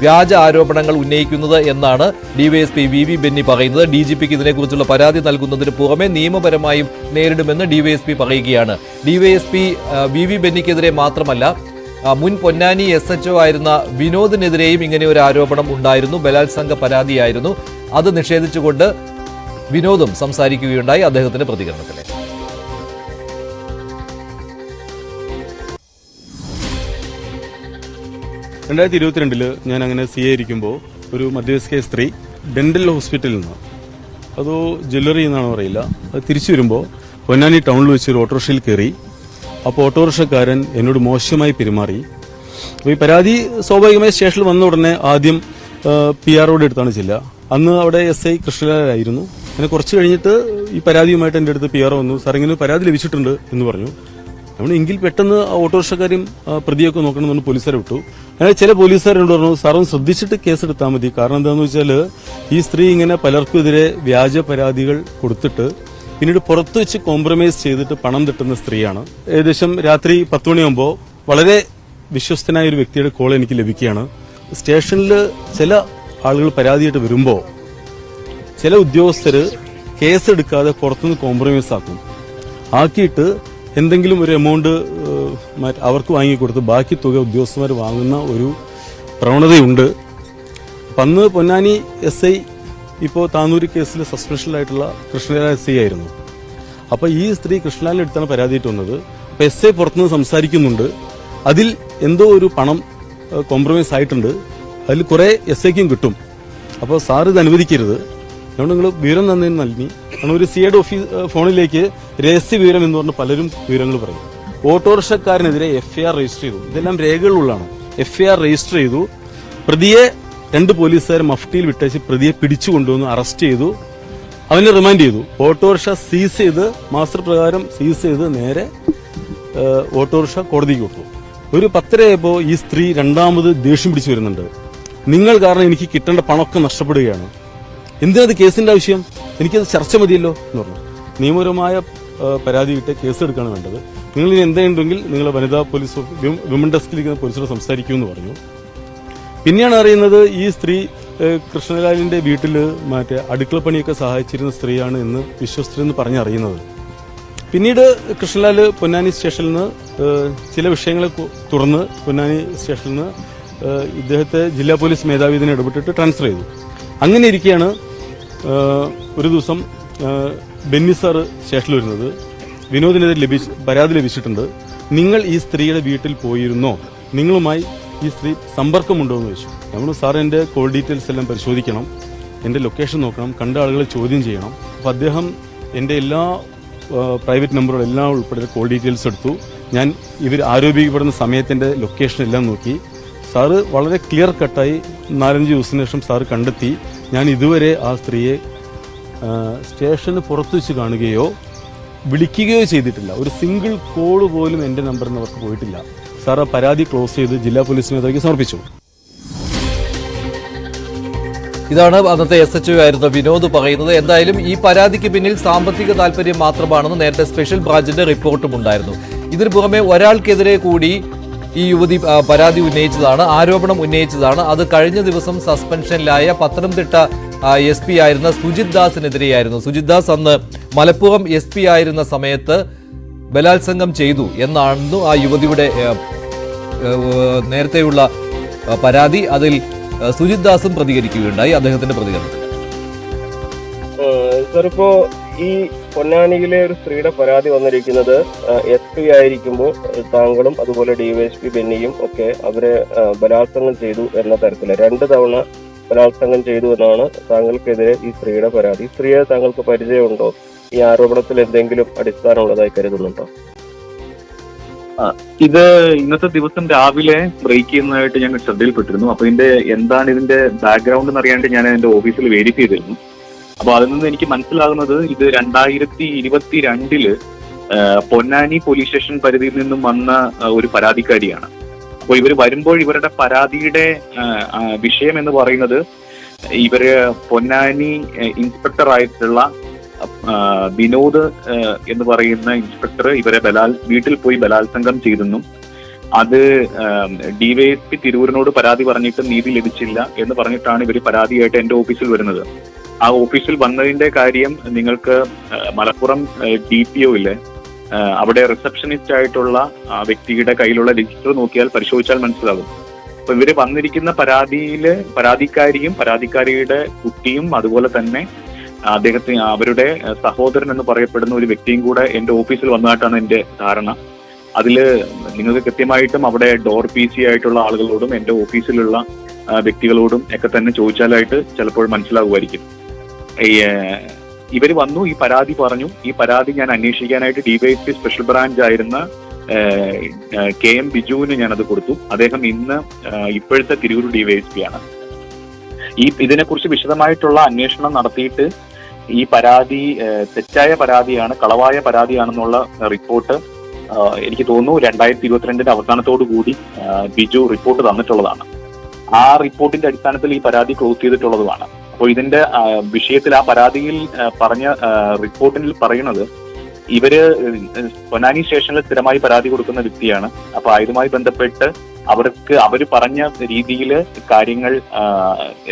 വ്യാജ ആരോപണങ്ങൾ ഉന്നയിക്കുന്നത് എന്നാണ് ഡിവൈഎസ്പി വി ബെന്നി പറയുന്നത്. DGPക്ക് ഇതിനെക്കുറിച്ചുള്ള പരാതി നൽകുന്നതിന് പുറമെ നിയമപരമായും നേരിടുമെന്ന് ഡിവൈഎസ്പി പറയുകയാണ്. ഡിവൈഎസ്പി വി ബെന്നിക്കെതിരെ മാത്രമല്ല, മുൻ പൊന്നാനി SHO ആയിരുന്ന വിനോദിനെതിരെയും ഇങ്ങനെ ഒരു ആരോപണം ഉണ്ടായിരുന്നു. ബലാത്സംഗ പരാതിയായിരുന്നു. അത് നിഷേധിച്ചുകൊണ്ട് വിനോദും സംസാരിക്കുകയുണ്ടായി. അദ്ദേഹത്തിന്റെ പ്രതികരണത്തിലേക്ക്. 2022 ഞാൻ അങ്ങനെ CA ഇരിക്കുമ്പോൾ ഒരു മധ്യവയസ്ക സ്ത്രീ ഡെന്റൽ ഹോസ്പിറ്റലിൽ നിന്ന്, അതോ ജ്വല്ലറി എന്നാണോ അറിയില്ല, അത് തിരിച്ചു വരുമ്പോൾ പൊന്നാനി ടൗണിൽ വെച്ച് ഒരു ഓട്ടോറിക്ഷയിൽ കയറി. അപ്പോൾ ഓട്ടോറിക്ഷക്കാരൻ എന്നോട് മോശമായി പെരുമാറി. അപ്പോൾ ഈ പരാതി സ്വാഭാവികമായി സ്റ്റേഷനിൽ വന്ന ഉടനെ ആദ്യം PR-ഓട് അടുത്താണ് ചെല്ലുക. അന്ന് അവിടെ SI കൃഷ്ണലാലായിരുന്നു. അങ്ങനെ കുറച്ച് കഴിഞ്ഞിട്ട് ഈ പരാതിയുമായിട്ട് എൻ്റെ അടുത്ത് PR വന്നു. സാർ ഇങ്ങനെ പരാതി ലഭിച്ചിട്ടുണ്ട് എന്ന് പറഞ്ഞു. നമ്മൾ എങ്കിൽ പെട്ടെന്ന് ഓട്ടോറിക്ഷക്കാരും പ്രതിയൊക്കെ നോക്കണം എന്ന് പോലീസുകാരെ വിട്ടു. അങ്ങനെ ചില പോലീസുകാരോട് പറഞ്ഞു, സാറും ശ്രദ്ധിച്ചിട്ട് കേസെടുത്താൽ മതി. കാരണം എന്താണെന്ന് വെച്ചാൽ ഈ സ്ത്രീ ഇങ്ങനെ പലർക്കുമെതിരെ വ്യാജ പരാതികൾ കൊടുത്തിട്ട് പിന്നീട് പുറത്തു വെച്ച് കോംപ്രമൈസ് ചെയ്തിട്ട് പണം തട്ടുന്ന സ്ത്രീയാണ്. ഏകദേശം രാത്രി 10 മണിയാകുമ്പോൾ വളരെ വിശ്വസ്തനായ ഒരു വ്യക്തിയുടെ കോൾ എനിക്ക് ലഭിക്കുകയാണ്. സ്റ്റേഷനിൽ ചില ആളുകൾ പരാതിയായിട്ട് വരുമ്പോൾ ചില ഉദ്യോഗസ്ഥർ കേസെടുക്കാതെ പുറത്തുനിന്ന് കോംപ്രമൈസ് ആക്കിയിട്ട് എന്തെങ്കിലും ഒരു എമൗണ്ട് അവർക്ക് വാങ്ങിക്കൊടുത്ത് ബാക്കി തുക ഉദ്യോഗസ്ഥന്മാർ വാങ്ങുന്ന ഒരു പ്രവണതയുണ്ട്. അന്ന് പൊന്നാനി SI ഇപ്പോൾ താനൂര് കേസിൽ സസ്പെൻഷനിലായിട്ടുള്ള കൃഷ്ണലാൽ SI ആയിരുന്നു. അപ്പോൾ ഈ സ്ത്രീ കൃഷ്ണലാലിന്റെ അടുത്താണ് പരാതിയിട്ട് വന്നത്. അപ്പോൾ SI പുറത്തുനിന്ന് സംസാരിക്കുന്നുണ്ട്. അതിൽ എന്തോ ഒരു പണം കോംപ്രമൈസ് ആയിട്ടുണ്ട്. അതിൽ കുറെ SIക്കും കിട്ടും. അപ്പോൾ സാർ ഇത് അനുവദിക്കരുത്, അതുകൊണ്ട് നിങ്ങൾ വിവരം തന്നതിന് നൽകി. കാരണം ഒരു CAയുടെ ഫോണിലേക്ക് രഹസ്യ വിവരം എന്ന് പറഞ്ഞ് പലരും വിവരങ്ങൾ പറയും. ഓട്ടോറിക്ഷക്കാരനെതിരെ FIR രജിസ്റ്റർ ചെയ്തു. ഇതെല്ലാം രേഖകളുള്ളതാണ്. FIR രജിസ്റ്റർ ചെയ്തു. പ്രതിയെ 2 പോലീസുകാർ മഫ്റ്റിയിൽ വിട്ടേച്ച് പ്രതിയെ പിടിച്ചു കൊണ്ടുവന്ന് അറസ്റ്റ് ചെയ്തു. അവനെ റിമാൻഡ് ചെയ്തു. ഓട്ടോറിക്ഷ സീസ് ചെയ്ത്, മാസ്റ്റർ പ്രകാരം സീസ് ചെയ്ത് നേരെ ഓട്ടോറിക്ഷ കോടതിക്ക് കൊടുത്തു. ഒരു 10:30 ഈ സ്ത്രീ രണ്ടാമത് ദേഷ്യം പിടിച്ചു വരുന്നുണ്ട്. നിങ്ങൾ കാരണം എനിക്ക് കിട്ടേണ്ട പണമൊക്കെ നഷ്ടപ്പെടുകയാണ്. എന്തിനത് കേസിന്റെ ആവശ്യം? എനിക്കത് ചർച്ച മതിയല്ലോ എന്ന് പറഞ്ഞു. നിയമപരമായ പരാതി വിട്ട് കേസെടുക്കുകയാണ് വേണ്ടത്. നിങ്ങൾ ഇനി എന്തെങ്കിലും നിങ്ങൾ വനിതാ പോലീസ് വിമൻ ഡെസ്കിലിരിക്കുന്ന പോലീസോട് സംസാരിക്കുമെന്ന് പറഞ്ഞു. പിന്നെയാണ് അറിയുന്നത് ഈ സ്ത്രീ കൃഷ്ണലാലിന്റെ വീട്ടിൽ മറ്റേ അടുക്കളപ്പണിയൊക്കെ സഹായിച്ചിരുന്ന സ്ത്രീയാണ് എന്ന് വിശ്വസ്തരെന്ന് പറഞ്ഞറിയുന്നത്. പിന്നീട് കൃഷ്ണലാൽ പൊന്നാനി സ്റ്റേഷനിൽ നിന്ന് ചില വിഷയങ്ങളെ തുടർന്ന് പൊന്നാനി സ്റ്റേഷനിൽ നിന്ന് ഇദ്ദേഹത്തെ ജില്ലാ പോലീസ് മേധാവി ഇതിനെ ഇടപെട്ടിട്ട് ട്രാൻസ്ഫർ ചെയ്തു. അങ്ങനെ ഇരിക്കുകയാണ് ഒരു ദിവസം ബെന്നി സാറ് സ്റ്റേഷനിൽ വരുന്നത്. വിനോദിനെതിരെ പരാതി ലഭിച്ചിട്ടുണ്ട്, നിങ്ങൾ ഈ സ്ത്രീയുടെ വീട്ടിൽ പോയിരുന്നോ, നിങ്ങളുമായി ഈ സ്ത്രീ സമ്പർക്കമുണ്ടോ എന്ന് ചോദിച്ചു. നമ്മൾ സാർ എൻ്റെ കോൾ ഡീറ്റെയിൽസ് എല്ലാം പരിശോധിക്കണം, എൻ്റെ ലൊക്കേഷൻ നോക്കണം, കണ്ട ആളുകളെ ചോദ്യം ചെയ്യണം. അപ്പോൾ അദ്ദേഹം എൻ്റെ എല്ലാ പ്രൈവറ്റ് നമ്പറുകൾ എല്ലാം ഉൾപ്പെടെ കോൾ ഡീറ്റെയിൽസ് എടുത്തു. ഞാൻ ഇവർ ആരോപിക്കപ്പെടുന്ന സമയത്തിൻ്റെ ലൊക്കേഷൻ എല്ലാം നോക്കി. സാറ് വളരെ ക്ലിയർ കട്ടായി 4-5 ദിവസത്തിന് ശേഷം സാറ് കണ്ടെത്തി ഞാൻ ഇതുവരെ ആ സ്ത്രീയെ സ്റ്റേഷന് പുറത്തു വെച്ച് കാണുകയോ വിളിക്കുകയോ ചെയ്തിട്ടില്ല. ഒരു സിംഗിൾ കോൾ പോലും എൻ്റെ നമ്പറിൽ നിന്ന് അവർക്ക് പോയിട്ടില്ല. സാർ ആ പരാതി ക്ലോസ് ചെയ്ത് ജില്ലാ പോലീസ് മേധാവിക്ക് സമർപ്പിച്ചു. ഇതാണ് അന്നത്തെ SHO ആയിരുന്ന വിനോദ് പറയുന്നത്. എന്തായാലും ഈ പരാതിക്ക് പിന്നിൽ സാമ്പത്തിക താല്പര്യം മാത്രമാണെന്ന് നേരത്തെ സ്പെഷ്യൽ ബ്രാഞ്ചിന്റെ റിപ്പോർട്ടും ഉണ്ടായിരുന്നു. ഇതിനു പുറമെ ഒരാൾക്കെതിരെ കൂടി ഈ യുവതി പരാതി ഉന്നയിച്ചതാണ്, ആരോപണം ഉന്നയിച്ചതാണ്. അത് കഴിഞ്ഞ ദിവസം സസ്പെൻഷനിലായ പത്തനംതിട്ട SP ആയിരുന്ന സുജിത് ദാസിനെതിരെയായിരുന്നു. സുജിത് ദാസ് അന്ന് മലപ്പുറം SP ആയിരുന്ന സമയത്ത് ബലാത്സംഗം ചെയ്തു എന്നായിരുന്നു ആ യുവതിയുടെ നേരത്തെയുള്ള പരാതി. അതിൽ സുജിത് ദാസും പ്രതികരിക്കുകയുണ്ടായി. അദ്ദേഹത്തിന്റെ പ്രതികരണത്തിൽ സാറിപ്പോ ഈ പൊന്നാനിയിലെ ഒരു സ്ത്രീയുടെ പരാതി വന്നിരിക്കുന്നത് SP ആയിരിക്കുമ്പോൾ താങ്കളും അതുപോലെ DYSP ബെന്നിയും ഒക്കെ അവരെ ബലാത്സംഗം ചെയ്തു എന്ന തരത്തില് 2 തവണ ബലാത്സംഗം ചെയ്തു എന്നാണ് താങ്കൾക്കെതിരെ ഈ സ്ത്രീയുടെ പരാതി. ഈ സ്ത്രീയെ താങ്കൾക്ക് പരിചയമുണ്ടോ? ഈ ആരോപണത്തിൽ എന്തെങ്കിലും അടിസ്ഥാനമുള്ളതായി കരുതുന്നുണ്ടോ? ഇത് ഇന്നത്തെ ദിവസം രാവിലെ ബ്രേക്ക് ചെയ്യുന്നതായിട്ട് ഞാൻ ശ്രദ്ധയിൽപ്പെട്ടിരുന്നു. അപ്പൊ എന്താണ് ഇതിന്റെ ബാക്ക്ഗ്രൗണ്ട് എന്നറിയാണ്ട് ഞാൻ എന്റെ ഓഫീസിൽ വെരിഫൈ ചെയ്തിരുന്നു. അപ്പൊ അതിൽ നിന്ന് എനിക്ക് മനസ്സിലാകുന്നത് ഇത് 2022 പൊന്നാനി പോലീസ് സ്റ്റേഷൻ പരിധിയിൽ നിന്നും വന്ന ഒരു പരാതിക്കാരിയാണ്. അപ്പോൾ ഇവർ വരുമ്പോൾ ഇവരുടെ പരാതിയുടെ വിഷയം എന്ന് പറയുന്നത് ഇവര് പൊന്നാനി ഇൻസ്പെക്ടർ ആയിട്ടുള്ള വിനോദ് എന്ന് പറയുന്ന ഇൻസ്പെക്ടർ ഇവരെ വീട്ടിൽ പോയി ബലാത്സംഗം ചെയ്തെന്നും അത് ഡിവൈഎസ്പി തിരൂരിനോട് പരാതി പറഞ്ഞിട്ട് നീതി ലഭിച്ചില്ല എന്ന് പറഞ്ഞിട്ടാണ് ഇവർ പരാതിയായിട്ട് എന്റെ ഓഫീസിൽ വരുന്നത്. ആ ഓഫീസിൽ വന്നതിന്റെ കാര്യം നിങ്ങൾക്ക് മലപ്പുറം DPO ഇല്ലേ, അവിടെ റിസപ്ഷനിസ്റ്റ് ആയിട്ടുള്ള വ്യക്തിയുടെ കയ്യിലുള്ള രജിസ്റ്റർ നോക്കിയാൽ പരിശോധിച്ചാൽ മനസ്സിലാകും. അപ്പൊ ഇവര് വന്നിരിക്കുന്ന പരാതിക്കാരിയും പരാതിക്കാരിയുടെ കുട്ടിയും അതുപോലെ തന്നെ അവരുടെ സഹോദരൻ എന്ന് പറയപ്പെടുന്ന ഒരു വ്യക്തിയും കൂടെ എന്റെ ഓഫീസിൽ വന്നതായിട്ടാണ് എന്റെ ധാരണ. അതില് നിങ്ങൾക്ക് കൃത്യമായിട്ടും അവിടെ ഡോർ PC ആയിട്ടുള്ള ആളുകളോടും എന്റെ ഓഫീസിലുള്ള വ്യക്തികളോടും ഒക്കെ തന്നെ ചോദിച്ചാലായിട്ട് ചിലപ്പോൾ മനസ്സിലാകുമായിരിക്കും. ഇവര് വന്നു, ഈ പരാതി പറഞ്ഞു. ഈ പരാതി ഞാൻ അന്വേഷിക്കാനായിട്ട് ഡിവൈഎസ്പി സ്പെഷ്യൽ ബ്രാഞ്ച് ആയിരുന്ന KM ബിജുവിന് ഞാനത് കൊടുത്തു. അദ്ദേഹം ഇന്ന് ഇപ്പോഴത്തെ തിരൂർ DYSP ആണ്. ഇതിനെക്കുറിച്ച് വിശദമായിട്ടുള്ള അന്വേഷണം നടത്തിയിട്ട് ഈ പരാതി തെറ്റായ പരാതിയാണ്, കളവായ പരാതിയാണെന്നുള്ള റിപ്പോർട്ട് എനിക്ക് തോന്നുന്നു 2022 അവസാനത്തോടു കൂടി ബിജു റിപ്പോർട്ട് തന്നിട്ടുള്ളതാണ്. ആ റിപ്പോർട്ടിന്റെ അടിസ്ഥാനത്തിൽ ഈ പരാതി ക്ലോസ് ചെയ്തിട്ടുള്ളതുമാണ്. അപ്പോൾ ഇതിന്റെ വിഷയത്തിൽ ആ പരാതിയിൽ പറഞ്ഞ റിപ്പോർട്ടിൽ പറയുന്നത് ഇവര് പൊന്നാനി സ്റ്റേഷനിൽ സ്ഥിരമായി പരാതി കൊടുക്കുന്ന വ്യക്തിയാണ്. അപ്പൊ ഇതുമായി ബന്ധപ്പെട്ട് അവര് പറഞ്ഞ രീതിയിൽ കാര്യങ്ങൾ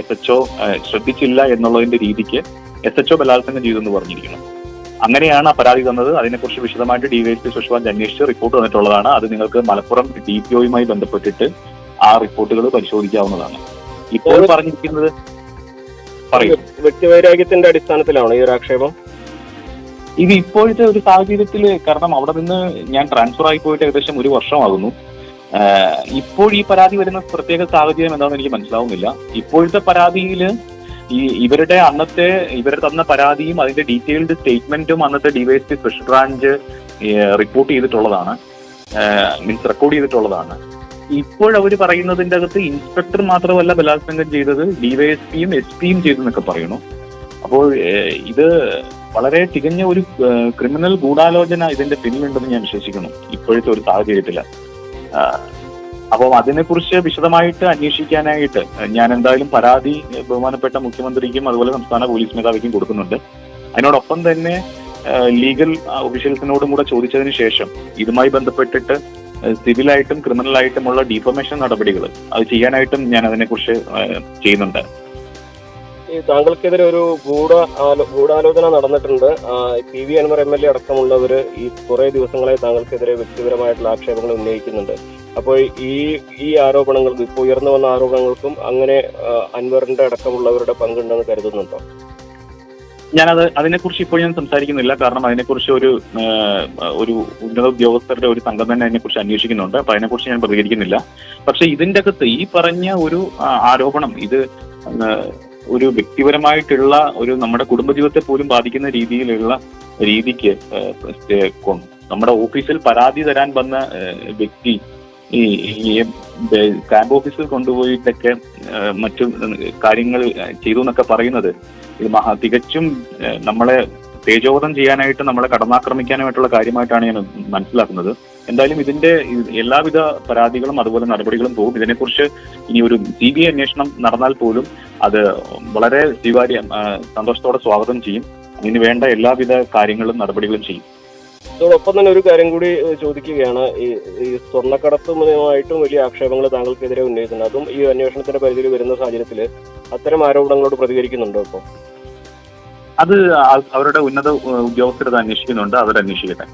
SHO ശ്രദ്ധിച്ചില്ല എന്നുള്ളതിന്റെ രീതിക്ക് SHO ബലാത്സംഗം ചെയ്തെന്ന് പറഞ്ഞിരിക്കുന്നു. അങ്ങനെയാണ് ആ പരാതി തന്നത്. അതിനെക്കുറിച്ച് വിശദമായിട്ട് DYSP സുഷ്വാജ് അന്വേഷിച്ച് റിപ്പോർട്ട് തന്നിട്ടുള്ളതാണ്. അത് നിങ്ങൾക്ക് മലപ്പുറം DPOയുമായി ബന്ധപ്പെട്ടിട്ട് ആ റിപ്പോർട്ടുകൾ പരിശോധിക്കാവുന്നതാണ്. ഇപ്പോൾ പറഞ്ഞിരിക്കുന്നത് വ്യക്തിവൈരാഗ്യത്തിന്റെ അടിസ്ഥാനത്തിലാണോ ഈ ഒരു ആക്ഷേപം? ഇത് ഇപ്പോഴത്തെ ഒരു സാഹചര്യത്തിൽ, കാരണം അവിടെ നിന്ന് ഞാൻ ട്രാൻസ്ഫർ ആയി പോയിട്ട് ഏകദേശം 1 വർഷമാകുന്നു. ഇപ്പോൾ ഈ പരാതി വരുന്ന പ്രത്യേക സാഹചര്യം എന്താണെന്ന് എനിക്ക് മനസ്സിലാവുന്നില്ല. ഇപ്പോഴത്തെ പരാതിയിൽ ഇവർ തന്ന പരാതിയും അതിന്റെ ഡീറ്റെയിൽഡ് സ്റ്റേറ്റ്മെന്റും അന്നത്തെ DYSP സ്പെഷ്യൽ ബ്രാഞ്ച് റിപ്പോർട്ട് ചെയ്തിട്ടുള്ളതാണ്, റെക്കോർഡ് ചെയ്തിട്ടുള്ളതാണ്. ഇപ്പോഴവർ പറയുന്നതിന്റെ അകത്ത് ഇൻസ്പെക്ടർ മാത്രമല്ല ബലാത്സംഗം ചെയ്തത്, DYSPയും SP-യും ചെയ്തെന്നൊക്കെ പറയുന്നു. അപ്പോൾ ഇത് വളരെ തികഞ്ഞ ഒരു ക്രിമിനൽ ഗൂഢാലോചന ഇതിന്റെ പിന്നിലുണ്ടെന്ന് ഞാൻ വിശ്വസിക്കുന്നു ഇപ്പോഴത്തെ ഒരു സാഹചര്യത്തില്. അപ്പോൾ അതിനെക്കുറിച്ച് വിശദമായിട്ട് അന്വേഷിക്കാനായിട്ട് ഞാൻ എന്തായാലും പരാതി ബഹുമാനപ്പെട്ട മുഖ്യമന്ത്രിക്കും അതുപോലെ സംസ്ഥാന പോലീസ് മേധാവിക്കും കൊടുക്കുന്നുണ്ട്. അതിനോടൊപ്പം തന്നെ ലീഗൽ ഒഫീഷ്യൽസിനോടും കൂടെ ചോദിച്ചതിന് ശേഷം ഇതുമായി ബന്ധപ്പെട്ടിട്ട് സിവിലായിട്ടും ക്രിമിനലായിട്ടുമുള്ള ഡിഫോമേഷൻ നടപടികൾ അത് ചെയ്യാനായിട്ടും ഞാൻ അതിനെക്കുറിച്ച് ചെയ്യുന്നുണ്ട്. ഈ താങ്കൾക്കെതിരെ ഒരു ഗൂഢാലോചന നടന്നിട്ടുണ്ട്. PV അൻവർ MLA അടക്കമുള്ളവര് ഈ കുറെ ദിവസങ്ങളായി താങ്കൾക്കെതിരെ വ്യക്തിപരമായിട്ടുള്ള ആക്ഷേപങ്ങൾ ഉന്നയിക്കുന്നുണ്ട്. അപ്പോൾ ഈ ആരോപണങ്ങൾക്ക്, ഇപ്പോൾ ഉയർന്നു വന്ന ആരോപണങ്ങൾക്കും അങ്ങനെ അൻവറിന്റെ അടക്കമുള്ളവരുടെ പങ്കുണ്ടെന്ന് കരുതുന്നുണ്ടോ? അതിനെക്കുറിച്ച് ഇപ്പോൾ ഞാൻ സംസാരിക്കുന്നില്ല. കാരണം അതിനെക്കുറിച്ച് ഒരു ഉന്നത ഉദ്യോഗസ്ഥരുടെ ഒരു സംഘം തന്നെ അതിനെക്കുറിച്ച് അന്വേഷിക്കുന്നുണ്ട്. അപ്പൊ അതിനെക്കുറിച്ച് ഞാൻ പ്രതികരിക്കുന്നില്ല. പക്ഷെ ഇതിന്റെ അകത്ത് ഈ പറഞ്ഞ ഒരു ആരോപണം ഇത് ഒരു വ്യക്തിപരമായിട്ടുള്ള നമ്മുടെ കുടുംബജീവിതത്തെ പോലും ബാധിക്കുന്ന രീതിക്ക് നമ്മുടെ ഓഫീസിൽ പരാതി തരാൻ വന്ന വ്യക്തി ഈ ക്യാമ്പ് ഓഫീസിൽ കൊണ്ടുപോയിട്ടൊക്കെ മറ്റു കാര്യങ്ങൾ ചെയ്തു എന്നൊക്കെ പറയുന്നത് ഇത് തികച്ചും നമ്മളെ തേജോവധം ചെയ്യാനായിട്ട്, നമ്മളെ കടന്നാക്രമിക്കാനായിട്ടുള്ള കാര്യമായിട്ടാണ് ഞാൻ മനസ്സിലാക്കുന്നത്. എന്തായാലും ഇതിന്റെ എല്ലാവിധ പരാതികളും അതുപോലെ നടപടികളും പോകും. ഇതിനെക്കുറിച്ച് ഇനി ഒരു CBI അന്വേഷണം നടന്നാൽ പോലും അത് വളരെ സന്തോഷത്തോടെ സ്വാഗതം ചെയ്യും. ഇതിന് വേണ്ട എല്ലാവിധ കാര്യങ്ങളും നടപടികളും ചെയ്യും. അതോടൊപ്പം തന്നെ ഒരു കാര്യം കൂടി ചോദിക്കുകയാണ്. ഈ സ്വർണ്ണക്കടത്തുമായിട്ടും വലിയ ആക്ഷേപങ്ങൾ താങ്കൾക്കെതിരെ ഉന്നയിക്കുന്നുണ്ട്. അതും ഈ അന്വേഷണത്തിന്റെ പരിധിയിൽ വരുന്ന സാഹചര്യത്തിൽ അത്തരം ആരോപണങ്ങളോട് പ്രതികരിക്കുന്നുണ്ടോ? ഇപ്പോൾ അത് അവരുടെ ഉന്നത ഉദ്യോഗസ്ഥർ അന്വേഷിക്കുന്നുണ്ട്, അവരന്വേഷിക്കട്ടെ.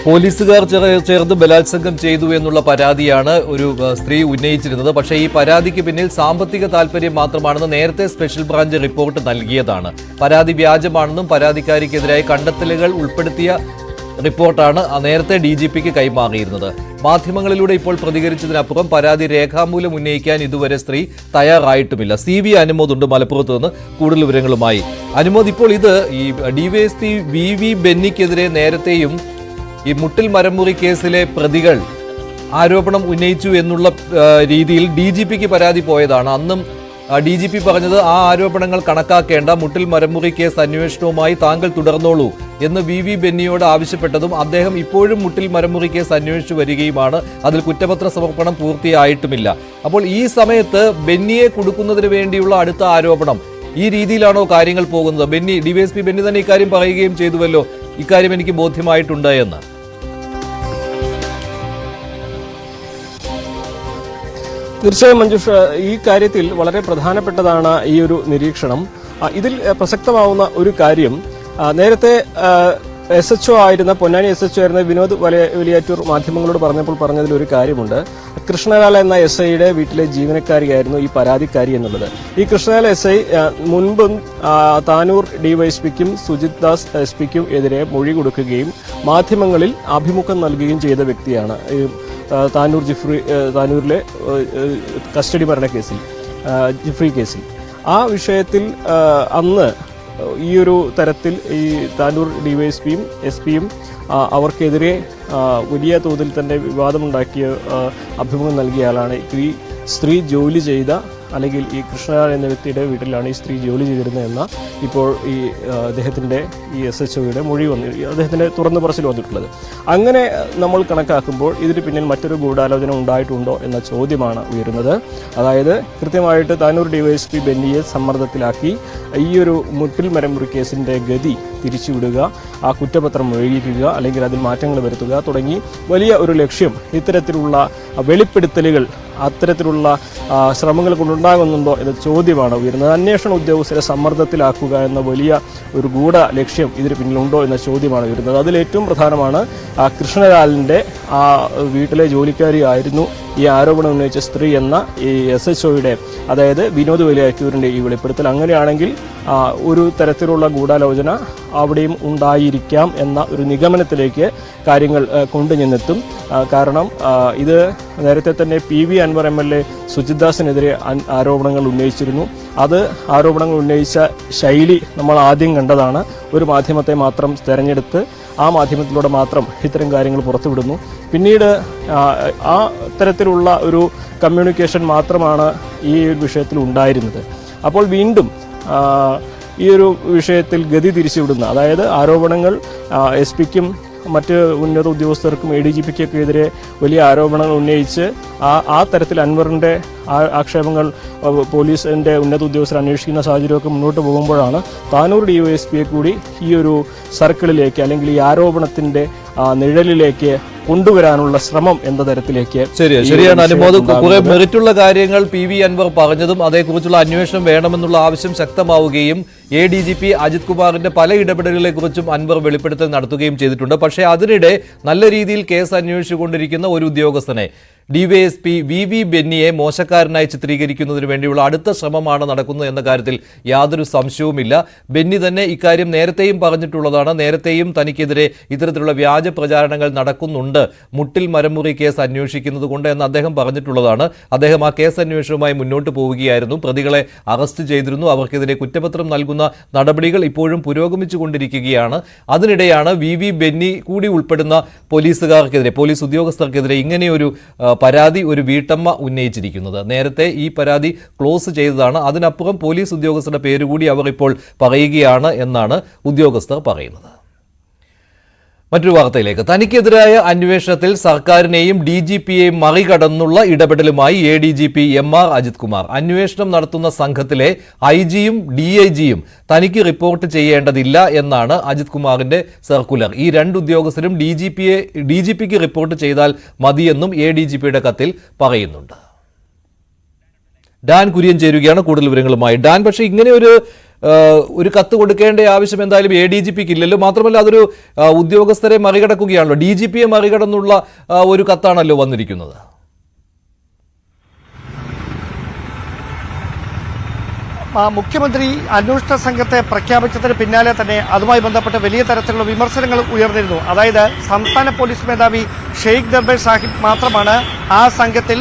പോലീസുകാർ ചേർന്ന് ബലാത്സംഗം ചെയ്തു എന്നുള്ള പരാതിയാണ് ഒരു സ്ത്രീ ഉന്നയിച്ചിരുന്നത്. പക്ഷേ ഈ പരാതിക്ക് പിന്നിൽ സാമ്പത്തിക താല്പര്യം മാത്രമാണെന്ന് നേരത്തെ സ്പെഷ്യൽ ബ്രാഞ്ച് റിപ്പോർട്ട് നൽകിയതാണ്. പരാതി വ്യാജമാണെന്നും പരാതിക്കാരിക്കെതിരായ കണ്ടെത്തലുകൾ ഉൾപ്പെടുത്തിയ റിപ്പോർട്ടാണ് നേരത്തെ DGPക്ക് കൈമാറിയിരുന്നത്. മാധ്യമങ്ങളിലൂടെ ഇപ്പോൾ പ്രതികരിച്ചതിനപ്പുറം പരാതി രേഖാമൂലം ഉന്നയിക്കാൻ ഇതുവരെ സ്ത്രീ തയ്യാറായിട്ടുമില്ല. CV അനുമോദ് ഉണ്ട് മലപ്പുറത്ത് നിന്ന് കൂടുതൽ വിവരങ്ങളുമായി. അനുമോദ്, ഇപ്പോൾ ഇത് ഈ DYSP VV ബെന്നിക്കെതിരെ നേരത്തെയും ഈ മുട്ടിൽ മരമുറി കേസിലെ പ്രതികൾ ആരോപണം ഉന്നയിച്ചു എന്നുള്ള രീതിയിൽ DGPക്ക് പരാതി പോയതാണ്. അന്നും DGP പറഞ്ഞത് ആ ആരോപണങ്ങൾ കണക്കാക്കേണ്ട, മുട്ടിൽ മരമുറി കേസ് അന്വേഷണവുമായി താങ്കൾ തുടർന്നോളൂ എന്ന് VV ബെന്നിയോട് ആവശ്യപ്പെട്ടതും അദ്ദേഹം ഇപ്പോഴും മുട്ടിൽ മരമുറി കേസ് അന്വേഷിച്ചു വരികയുമാണ്. അതിൽ കുറ്റപത്ര സമർപ്പണം പൂർത്തിയായിട്ടുമില്ല. അപ്പോൾ ഈ സമയത്ത് ബെന്നിയെ കൊടുക്കുന്നതിന് വേണ്ടിയുള്ള അടുത്ത ആരോപണം ഈ രീതിയിലാണോ കാര്യങ്ങൾ പോകുന്നത്? DYSP ബെന്നി തന്നെ ഇക്കാര്യം പറയുകയും ചെയ്തുവല്ലോ, ഇക്കാര്യം എനിക്ക് ബോധ്യമായിട്ടുണ്ട് എന്ന്. തീർച്ചയായും മഞ്ജുഷ, ഈ കാര്യത്തിൽ വളരെ പ്രധാനപ്പെട്ടതാണ് ഈ ഒരു നിരീക്ഷണം. ഇതിൽ പ്രസക്തമാവുന്ന ഒരു കാര്യം, നേരത്തെ SHO ആയിരുന്ന, പൊന്നാനി SHO ആയിരുന്ന വിനോദ് വലിയാറ്റൂർ മാധ്യമങ്ങളോട് പറഞ്ഞതിൽ ഒരു കാര്യമുണ്ട്. കൃഷ്ണലാൽ എന്ന SIയുടെ വീട്ടിലെ ജീവനക്കാരിയായിരുന്നു ഈ പരാതിക്കാരി എന്നുള്ളത്. ഈ കൃഷ്ണലാൽ SI മുൻപും താനൂർ DYSPക്കും സുജിത് ദാസ് SP-ക്കും എതിരെ മൊഴി കൊടുക്കുകയും മാധ്യമങ്ങളിൽ അഭിമുഖം നൽകുകയും ചെയ്ത വ്യക്തിയാണ്. താനൂരിലെ കസ്റ്റഡി മരണ കേസിൽ, ജിഫ്രി കേസിൽ, ആ വിഷയത്തിൽ അന്ന് ഈ ഒരു തരത്തിൽ ഈ താനൂർ DYSPയും SP-യും അവർക്കെതിരെ വലിയ തോതിൽ തന്നെ വിവാദമുണ്ടാക്കിയ അഭിമുഖം നൽകിയ ആളാണ്. ഈ സ്ത്രീ ജോലി ചെയ്ത, അല്ലെങ്കിൽ ഈ കൃഷ്ണലാൽ എന്ന വ്യക്തിയുടെ വീട്ടിലാണ് ഈ സ്ത്രീ ജോലി ചെയ്തിരുന്നതെന്ന ഇപ്പോൾ ഈ അദ്ദേഹത്തിൻ്റെ ഈ SHOയുടെ മൊഴി അദ്ദേഹത്തിൻ്റെ തുറന്നു പറച്ചിൽ വന്നിട്ടുള്ളത്. അങ്ങനെ നമ്മൾ കണക്കാക്കുമ്പോൾ ഇതിന് പിന്നിൽ മറ്റൊരു ഗൂഢാലോചന ഉണ്ടായിട്ടുണ്ടോ എന്ന ചോദ്യമാണ് ഉയരുന്നത്. അതായത് കൃത്യമായിട്ട് താനൂർ DYSP ബെന്നിയെ സമ്മർദ്ദത്തിലാക്കി ഈ ഒരു മുട്ടിൽ മരമുറി കേസിൻ്റെ ഗതി തിരിച്ചുവിടുക, ആ കുറ്റപത്രം ഒഴിയിക്കുക, അല്ലെങ്കിൽ അതിൽ മാറ്റങ്ങൾ വരുത്തുക തുടങ്ങി വലിയ ഒരു ലക്ഷ്യം ഇത്തരത്തിലുള്ള വെളിപ്പെടുത്തലുകൾ, അത്തരത്തിലുള്ള ശ്രമങ്ങൾ കൊണ്ടുണ്ടാകുന്നുണ്ടോ എന്ന ചോദ്യമാണ് ഉയരുന്നത്. അന്വേഷണ ഉദ്യോഗസ്ഥരെ സമ്മർദ്ദത്തിലാക്കുക എന്ന വലിയ ഒരു ഗൂഢ ലക്ഷ്യം ഇതിന് പിന്നിലുണ്ടോ എന്ന ചോദ്യമാണ് ഉയരുന്നത്. അതിലേറ്റവും പ്രധാനമാണ് കൃഷ്ണലാലിൻ്റെ ആ വീട്ടിലെ ജോലിക്കാരിയായിരുന്നു ഈ ആരോപണം ഉന്നയിച്ച സ്ത്രീ എന്ന ഈ SHOയുടെ, അതായത് വിനോദ് വലിയാറ്റൂരിൻ്റെ ഈ വെളിപ്പെടുത്തൽ. അങ്ങനെയാണെങ്കിൽ ഒരു തരത്തിലുള്ള ഗൂഢാലോചന അവിടെയും ഉണ്ടായിരിക്കാം എന്ന ഒരു നിഗമനത്തിലേക്ക് കാര്യങ്ങൾ കൊണ്ടുചെന്നെത്തും. കാരണം ഇത് നേരത്തെ തന്നെ PV അൻവർ MLA സുജിത് ദാസിനെതിരെ ആരോപണങ്ങൾ ഉന്നയിച്ചിരുന്നു. അത് ആരോപണങ്ങൾ ഉന്നയിച്ച ശൈലി നമ്മൾ ആദ്യം കണ്ടതാണ്. ഒരു മാധ്യമത്തെ മാത്രം തെരഞ്ഞെടുത്ത് ആ മാധ്യമത്തിലൂടെ മാത്രം ഇത്തരം കാര്യങ്ങൾ പുറത്തുവിടുന്നു. പിന്നീട് ആ തരത്തിലുള്ള ഒരു കമ്മ്യൂണിക്കേഷൻ മാത്രമാണ് ഈ വിഷയത്തിൽ ഉണ്ടായിരുന്നത്. അപ്പോൾ വീണ്ടും ഈ ഒരു വിഷയത്തിൽ ഗതി തിരിച്ചുവിടുന്ന, അതായത് ആരോപണങ്ങൾ SP-ക്കും മറ്റ് ഉന്നത ഉദ്യോഗസ്ഥർക്കും ADGPക്കൊക്കെ എതിരെ വലിയ ആരോപണങ്ങൾ ഉന്നയിച്ച് ആ തരത്തിൽ അൻവറിൻ്റെ ആക്ഷേപങ്ങൾ പോലീസിൻ്റെ ഉന്നത ഉദ്യോഗസ്ഥർ അന്വേഷിക്കുന്ന സാഹചര്യമൊക്കെ മുന്നോട്ട് പോകുമ്പോഴാണ് താനൂർ DYSPയെ കൂടി ഈ ഒരു സർക്കിളിലേക്ക്, അല്ലെങ്കിൽ ഈ ആരോപണത്തിൻ്റെ നിഴലിലേക്ക് കൊണ്ടുവരാനുള്ള ശ്രമം എന്ന തരത്തിലേക്ക്. ശരിയാണ് അനുമോദ്. കുറെ മെറിറ്റുള്ള കാര്യങ്ങൾ PV അൻവർ പറഞ്ഞതും അതേക്കുറിച്ചുള്ള അന്വേഷണം വേണമെന്നുള്ള ആവശ്യം ശക്തമാവുകയും ADGP അജിത് കുമാറിന്റെ പല ഇടപെടലുകളെ കുറിച്ചും അൻവർ വെളിപ്പെടുത്തൽ നടത്തുകയും ചെയ്തിട്ടുണ്ട്. പക്ഷേ അതിനിടെ നല്ല രീതിയിൽ കേസ് അന്വേഷിച്ചുകൊണ്ടിരിക്കുന്ന ഒരു ഉദ്യോഗസ്ഥനെ DYSP VV ബെന്നിയെ മോശക്കാരനായി ചിത്രീകരിക്കുന്നതിന് വേണ്ടിയുള്ള അടുത്ത ശ്രമമാണ് നടക്കുന്നത് എന്ന കാര്യത്തിൽ യാതൊരു സംശയവുമില്ല. ബെന്നി തന്നെ ഇക്കാര്യം നേരത്തെയും പറഞ്ഞിട്ടുള്ളതാണ്. നേരത്തെയും തനിക്കെതിരെ ഇത്തരത്തിലുള്ള വ്യാജ പ്രചാരണങ്ങൾ നടക്കുന്നുണ്ട്, മുട്ടിൽ മരമുറി കേസ് അന്വേഷിക്കുന്നത് കൊണ്ട് എന്ന് അദ്ദേഹം പറഞ്ഞിട്ടുള്ളതാണ്. അദ്ദേഹം ആ കേസ് അന്വേഷണവുമായി മുന്നോട്ട് പോവുകയായിരുന്നു. പ്രതികളെ അറസ്റ്റ് ചെയ്തിരുന്നു. അവർക്കെതിരെ കുറ്റപത്രം നൽകുന്ന നടപടികൾ ഇപ്പോഴും പുരോഗമിച്ചു കൊണ്ടിരിക്കുകയാണ്. അതിനിടെയാണ് VV ബെന്നി കൂടി ഉൾപ്പെടുന്ന പോലീസുകാർക്കെതിരെ, പോലീസ് ഉദ്യോഗസ്ഥർക്കെതിരെ ഇങ്ങനെയൊരു പരാതി ഒരു വീട്ടമ്മ ഉന്നയിച്ചിരിക്കുന്നത്. നേരത്തെ ഈ പരാതി ക്ലോസ് ചെയ്തതാണ്. അതിനപ്പുറം പോലീസ് ഉദ്യോഗസ്ഥരുടെ പേരുകൂടി അവർ ഇപ്പോൾ പറയുകയാണ് എന്നാണ് ഉദ്യോഗസ്ഥർ പറയുന്നത്. മറ്റൊരു വാർത്തയിലേക്ക്. തനിക്കെതിരായ അന്വേഷണത്തിൽ സർക്കാരിനെയും DGPയെയും മറികടന്നുള്ള ഇടപെടലുമായി ADGP MR അജിത് കുമാർ. അന്വേഷണം നടത്തുന്ന സംഘത്തിലെ IG-യും DIG-യും തനിക്ക് റിപ്പോർട്ട് ചെയ്യേണ്ടതില്ല എന്നാണ് അജിത് കുമാറിന്റെ സർക്കുലർ. ഈ രണ്ട് ഉദ്യോഗസ്ഥരും DGPക്ക് റിപ്പോർട്ട് ചെയ്താൽ മതിയെന്നും ADGPയുടെ കത്തിൽ പറയുന്നുണ്ട്. ഡാൻ കുര്യൻ ചേരുകയാണ് കൂടുതൽ വിവരങ്ങളുമായി. ഡാൻ, പക്ഷേ ഇങ്ങനെ ഒരു കത്ത് കൊടുക്കേണ്ട ആവശ്യം എന്തായാലും ADGPക്ക് ഇല്ലല്ലോ. മാത്രമല്ല അതൊരു ഉദ്യോഗസ്ഥരെ മറികടക്കുകയാണല്ലോ, DGPയെ മറികടന്നുള്ള ഒരു കത്താണല്ലോ വന്നിരിക്കുന്നത്. മുഖ്യമന്ത്രി അന്വേഷണ സംഘത്തെ പ്രഖ്യാപിച്ചതിന് പിന്നാലെ തന്നെ അതുമായി ബന്ധപ്പെട്ട് വലിയ തരത്തിലുള്ള വിമർശനങ്ങൾ ഉയർന്നിരുന്നു. അതായത് സംസ്ഥാന പോലീസ് മേധാവി ഷെയ്ഖ് ദർബേ സാഹിബ് മാത്രമാണ് ആ സംഘത്തിൽ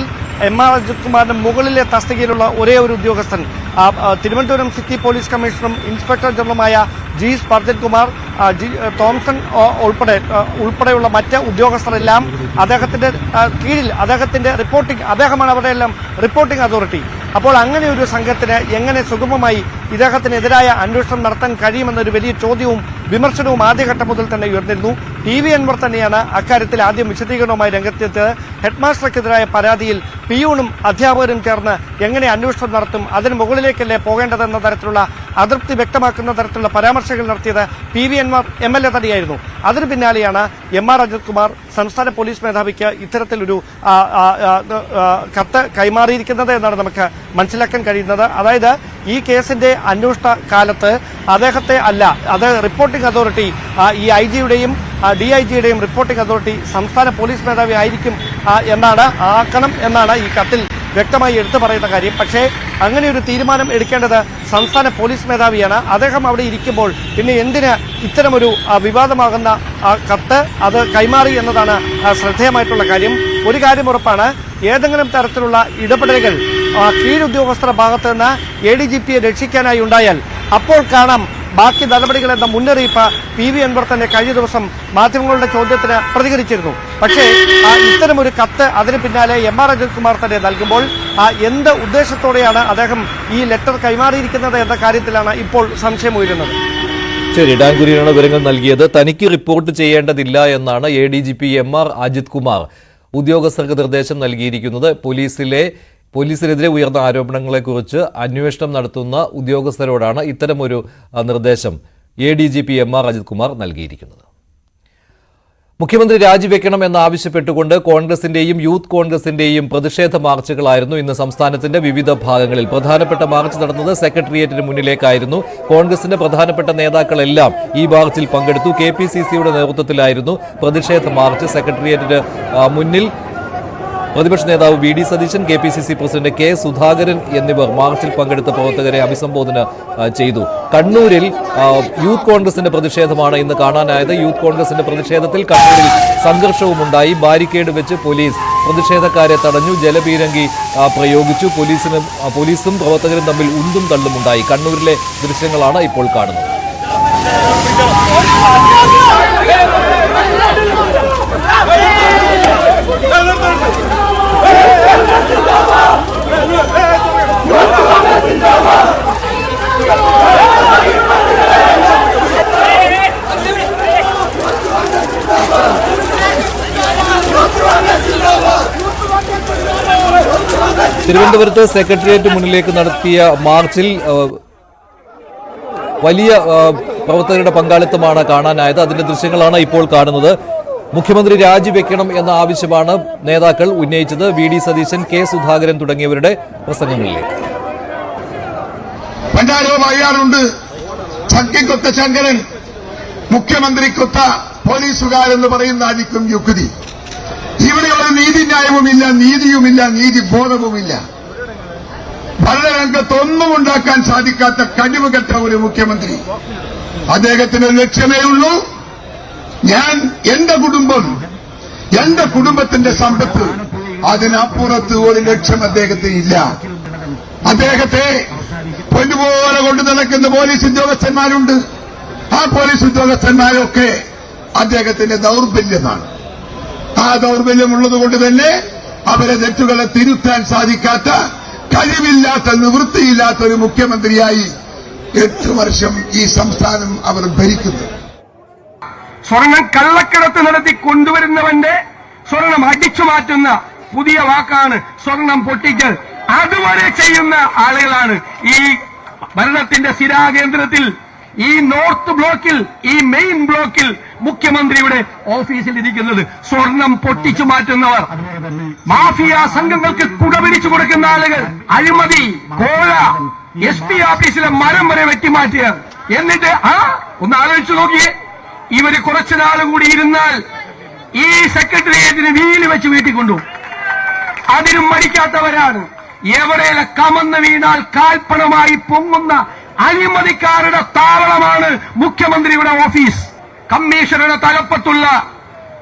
എം.ആർ. അജിത് കുമാറിന് മുകളിലെ തസ്തികയിലുള്ള ഒരേ ഒരു ഉദ്യോഗസ്ഥൻ. തിരുവനന്തപുരം സിറ്റി പോലീസ് കമ്മീഷണറും ഇൻസ്പെക്ടർ ജനറലുമായ ജി സ്പർജൻ കുമാർ, തോംസൺ ഉൾപ്പെടെയുള്ള മറ്റ് ഉദ്യോഗസ്ഥരെല്ലാം അദ്ദേഹത്തിന്റെ കീഴിൽ അദ്ദേഹമാണ് അവരുടെ എല്ലാം റിപ്പോർട്ടിംഗ് അതോറിറ്റി. അപ്പോൾ അങ്ങനെ ഒരു സംഘത്തിന് എങ്ങനെ സുഗമമായി ഇദ്ദേഹത്തിനെതിരായ അന്വേഷണം നടത്താൻ കഴിയുമെന്നൊരു വലിയ ചോദ്യവും വിമർശനവും ആദ്യഘട്ടം മുതൽ തന്നെ ഉയർന്നിരുന്നു. ടി.വി. അൻവർ തന്നെയാണ് അക്കാര്യത്തിൽ ആദ്യം വിശദീകരണവുമായി രംഗത്തെത്തിയത്. ഹെഡ്മാസ്റ്റർക്കെതിരായ പരാതിയിൽ പിയൂണും അധ്യാപകരും ചേർന്ന് എങ്ങനെ അന്വേഷണം നടത്തും, അതിന് മുകളിലേക്കല്ലേ പോകേണ്ടതെന്ന തരത്തിലുള്ള അതൃപ്തി വ്യക്തമാക്കുന്ന തരത്തിലുള്ള പരാമർശങ്ങൾ നടത്തിയത് പി.വി. അൻവർ എം.എൽ.എ. തന്നെയായിരുന്നു. അതിന് പിന്നാലെയാണ് എം.ആർ. അജിത് കുമാർ സംസ്ഥാന പോലീസ് മേധാവിക്ക് ഇത്തരത്തിലൊരു കത്ത് കൈമാറിയിരിക്കുന്നത് എന്നാണ് നമുക്ക് മനസ്സിലാക്കാൻ കഴിയുന്നത്. അതായത് ഈ കേസിന്റെ അന്വേഷണ കാലത്ത് അദ്ദേഹത്തെ അല്ല, അത് റിപ്പോർട്ടിംഗ് അതോറിറ്റി, ഈ ഐ.ജിയുടെയും DIGയുടെയും റിപ്പോർട്ടിംഗ് അതോറിറ്റി സംസ്ഥാന പോലീസ് മേധാവി ആയിരിക്കും ആക്കണം എന്നാണ് ഈ കത്തിൽ വ്യക്തമായി എടുത്തു പറയുന്ന കാര്യം. പക്ഷേ അങ്ങനെ ഒരു തീരുമാനം എടുക്കേണ്ടത് സംസ്ഥാന പോലീസ് മേധാവിയാണ്. അദ്ദേഹം അവിടെ ഇരിക്കുമ്പോൾ പിന്നെ എന്തിന് ഇത്തരമൊരു വിവാദമാകുന്ന കത്ത് അത് കൈമാറി എന്നതാണ് ശ്രദ്ധേയമായിട്ടുള്ള കാര്യം. ഒരു കാര്യം ഉറപ്പാണ്, ഏതെങ്കിലും തരത്തിലുള്ള ഇടപെടലുകൾ കീഴുദ്യോഗസ്ഥരുടെ ഭാഗത്ത് നിന്ന് ADGPയെ രക്ഷിക്കാനായി ഉണ്ടായാൽ അപ്പോൾ കാണാം ബാക്കി നടപടികൾ എന്ന മുന്നറിയിപ്പ് പി.വി. അൻവർ തന്നെ കഴിഞ്ഞ ദിവസം മാധ്യമങ്ങളുടെ ചോദ്യത്തിന് പ്രതികരിച്ചിരുന്നു. പക്ഷേ ഇത്തരമൊരു കത്ത് അതിന് പിന്നാലെ എം.ആർ. അജിത് കുമാർ തന്നെ നൽകുമ്പോൾ എന്ത് ഉദ്ദേശത്തോടെയാണ് അദ്ദേഹം ഈ ലെറ്റർ കൈമാറിയിരിക്കുന്നത് എന്ന കാര്യത്തിലാണ് ഇപ്പോൾ സംശയമുയരുന്നത്. ശരി, ഡാൻ കുര്യനാണ് വിവരങ്ങൾ നൽകിയത്. തനിക്ക് റിപ്പോർട്ട് ചെയ്യേണ്ടതില്ല എന്നാണ് ADGP എം.ആർ. അജിത് കുമാർ ഉദ്യോഗസ്ഥർക്ക് നിർദ്ദേശം നൽകിയിരിക്കുന്നത്. പോലീസിനെതിരെ ഉയർന്ന ആരോപണങ്ങളെക്കുറിച്ച് അന്വേഷണം നടത്തുന്ന ഉദ്യോഗസ്ഥരോടാണ് ഇത്തരമൊരു നിർദ്ദേശം ADGP എം.ആർ. അജിത് കുമാർ നൽകിയിരിക്കുന്നത്. മുഖ്യമന്ത്രി രാജിവെക്കണം എന്നാവശ്യപ്പെട്ടുകൊണ്ട് കോൺഗ്രസിന്റെയും യൂത്ത് കോൺഗ്രസിന്റെയും പ്രതിഷേധ മാർച്ചുകളായിരുന്നു ഇന്ന് സംസ്ഥാനത്തിന്റെ വിവിധ ഭാഗങ്ങളിൽ. പ്രധാനപ്പെട്ട മാർച്ച് നടന്നത് സെക്രട്ടേറിയറ്റിന് മുന്നിലേക്കായിരുന്നു. കോൺഗ്രസിന്റെ പ്രധാനപ്പെട്ട നേതാക്കളെല്ലാം ഈ മാർച്ചിൽ പങ്കെടുത്തു. KPCCയുടെ നേതൃത്വത്തിലായിരുന്നു പ്രതിഷേധ മാർച്ച്. സെക്രട്ടേറിയറ്റിന് മുന്നിൽ പ്രതിപക്ഷ നേതാവ് V D Satheesan, KPCC president K Sudhakaran എന്നിവർ മാർച്ചിൽ പങ്കെടുത്ത പ്രവർത്തകരെ അഭിസംബോധന ചെയ്തു. കണ്ണൂരിൽ യൂത്ത് കോൺഗ്രസിന്റെ പ്രതിഷേധമാണ് ഇന്ന് കാണാനായത്. യൂത്ത് കോൺഗ്രസിന്റെ പ്രതിഷേധത്തിൽ കണ്ണൂരിൽ സംഘർഷവുമുണ്ടായി. ബാരിക്കേഡ് വെച്ച് പോലീസ് പ്രതിഷേധക്കാരെ തടഞ്ഞു, ജലപീരങ്കി പ്രയോഗിച്ചു. പോലീസും പ്രവർത്തകരും തമ്മിൽ ഉന്തും തള്ളുമുണ്ടായി. കണ്ണൂരിലെ ദൃശ്യങ്ങളാണ് ഇപ്പോൾ കാണുന്നത്. തിരുവനന്തപുരത്ത് സെക്രട്ടേറിയറ്റ് മുന്നിലേക്ക് നടത്തിയ മാർച്ചിൽ വലിയ പ്രവർത്തകരുടെ പങ്കാളിത്തമാണ് കാണാനായത്. അതിന്റെ ദൃശ്യങ്ങളാണ് ഇപ്പോൾ കാണുന്നത്. മുഖ്യമന്ത്രി രാജിവെക്കണം എന്ന ആവശ്യമാണ് നേതാക്കൾ ഉന്നയിച്ചത്. V D Satheesan, K Sudhakaran തുടങ്ങിയവരുടെ പ്രസംഗങ്ങളിലേക്ക്. പറയാറുണ്ട്, ചക്കിക്കൊത്ത ശങ്കരൻ മുഖ്യമന്ത്രിക്കൊത്ത പോലീസുകാരെന്ന് പറയുന്നതായിരിക്കും യുക്തി. ഇവിടെ ഒരു നീതിന്യായവുമില്ല, നീതിയുമില്ല, നീതിബോധവുമില്ല. ഭരണരംഗത്തൊന്നും ഉണ്ടാക്കാൻ സാധിക്കാത്ത കഴിവുകെട്ട ഒരു മുഖ്യമന്ത്രി. അദ്ദേഹത്തിന് ലക്ഷ്യമേ ഉള്ളൂ, ഞാൻ എന്റെ കുടുംബം, എന്റെ കുടുംബത്തിന്റെ സമ്പത്ത്, അതിനപ്പുറത്ത് ഒരു ലക്ഷ്യം അദ്ദേഹത്തിന് ഇല്ല. അദ്ദേഹത്തെ പൊന്നുപോലെ കൊണ്ടു നടക്കുന്ന പോലീസ് ഉദ്യോഗസ്ഥന്മാരുണ്ട്. ആ പോലീസ് ഉദ്യോഗസ്ഥന്മാരൊക്കെ അദ്ദേഹത്തിന്റെ ദൗർബല്യമാണ്. ആ ദൗർബല്യമുള്ളത് കൊണ്ട് തന്നെ അവരെ തെറ്റുകളെ തിരുത്താൻ സാധിക്കാത്ത, കഴിവില്ലാത്ത, നിവൃത്തിയില്ലാത്ത ഒരു മുഖ്യമന്ത്രിയായി 8 വർഷം ഈ സംസ്ഥാനം അവർ ഭരിക്കുന്നു. സ്വർണം കള്ളക്കടത്ത് നടത്തി കൊണ്ടുവരുന്നവന്റെ സ്വർണം അടിച്ചു മാറ്റുന്ന പുതിയ വാക്കാണ് സ്വർണം പൊട്ടിക്കൽ. അതുവരെ ചെയ്യുന്ന ആളുകളാണ് ഈ ഭരണത്തിന്റെ സ്ഥിരാകേന്ദ്രത്തിൽ, ഈ നോർത്ത് ബ്ലോക്കിൽ, ഈ മെയിൻ ബ്ലോക്കിൽ മുഖ്യമന്ത്രിയുടെ ഓഫീസിൽ ഇരിക്കുന്നത്. സ്വർണം പൊട്ടിച്ചു മാറ്റുന്നവർ, മാഫിയ സംഘങ്ങൾക്ക് കുടപിടിച്ചു കൊടുക്കുന്ന ആളുകൾ, അഴിമതി, കോഴ, SP ഓഫീസിലെ മരം വരെ വെട്ടിമാറ്റിയ. എന്നിട്ട് ഒന്ന് ആലോചിച്ചു നോക്കിയേ, ഇവര് കുറച്ചുനാളും കൂടി ഇരുന്നാൽ ഈ സെക്രട്ടേറിയറ്റിന് വീല് വെച്ച് വീട്ടിക്കൊണ്ടു. അതിനും മടിക്കാത്തവരാണ്. എവിടെയൊക്കെ കമന്ന് വീണാൽ കാൽപ്പണമായി പൊങ്ങുന്ന അഴിമതിക്കാരുടെ താവളമാണ് മുഖ്യമന്ത്രിയുടെ ഓഫീസ്. കമ്മീഷണറുടെ തലപ്പത്തുള്ള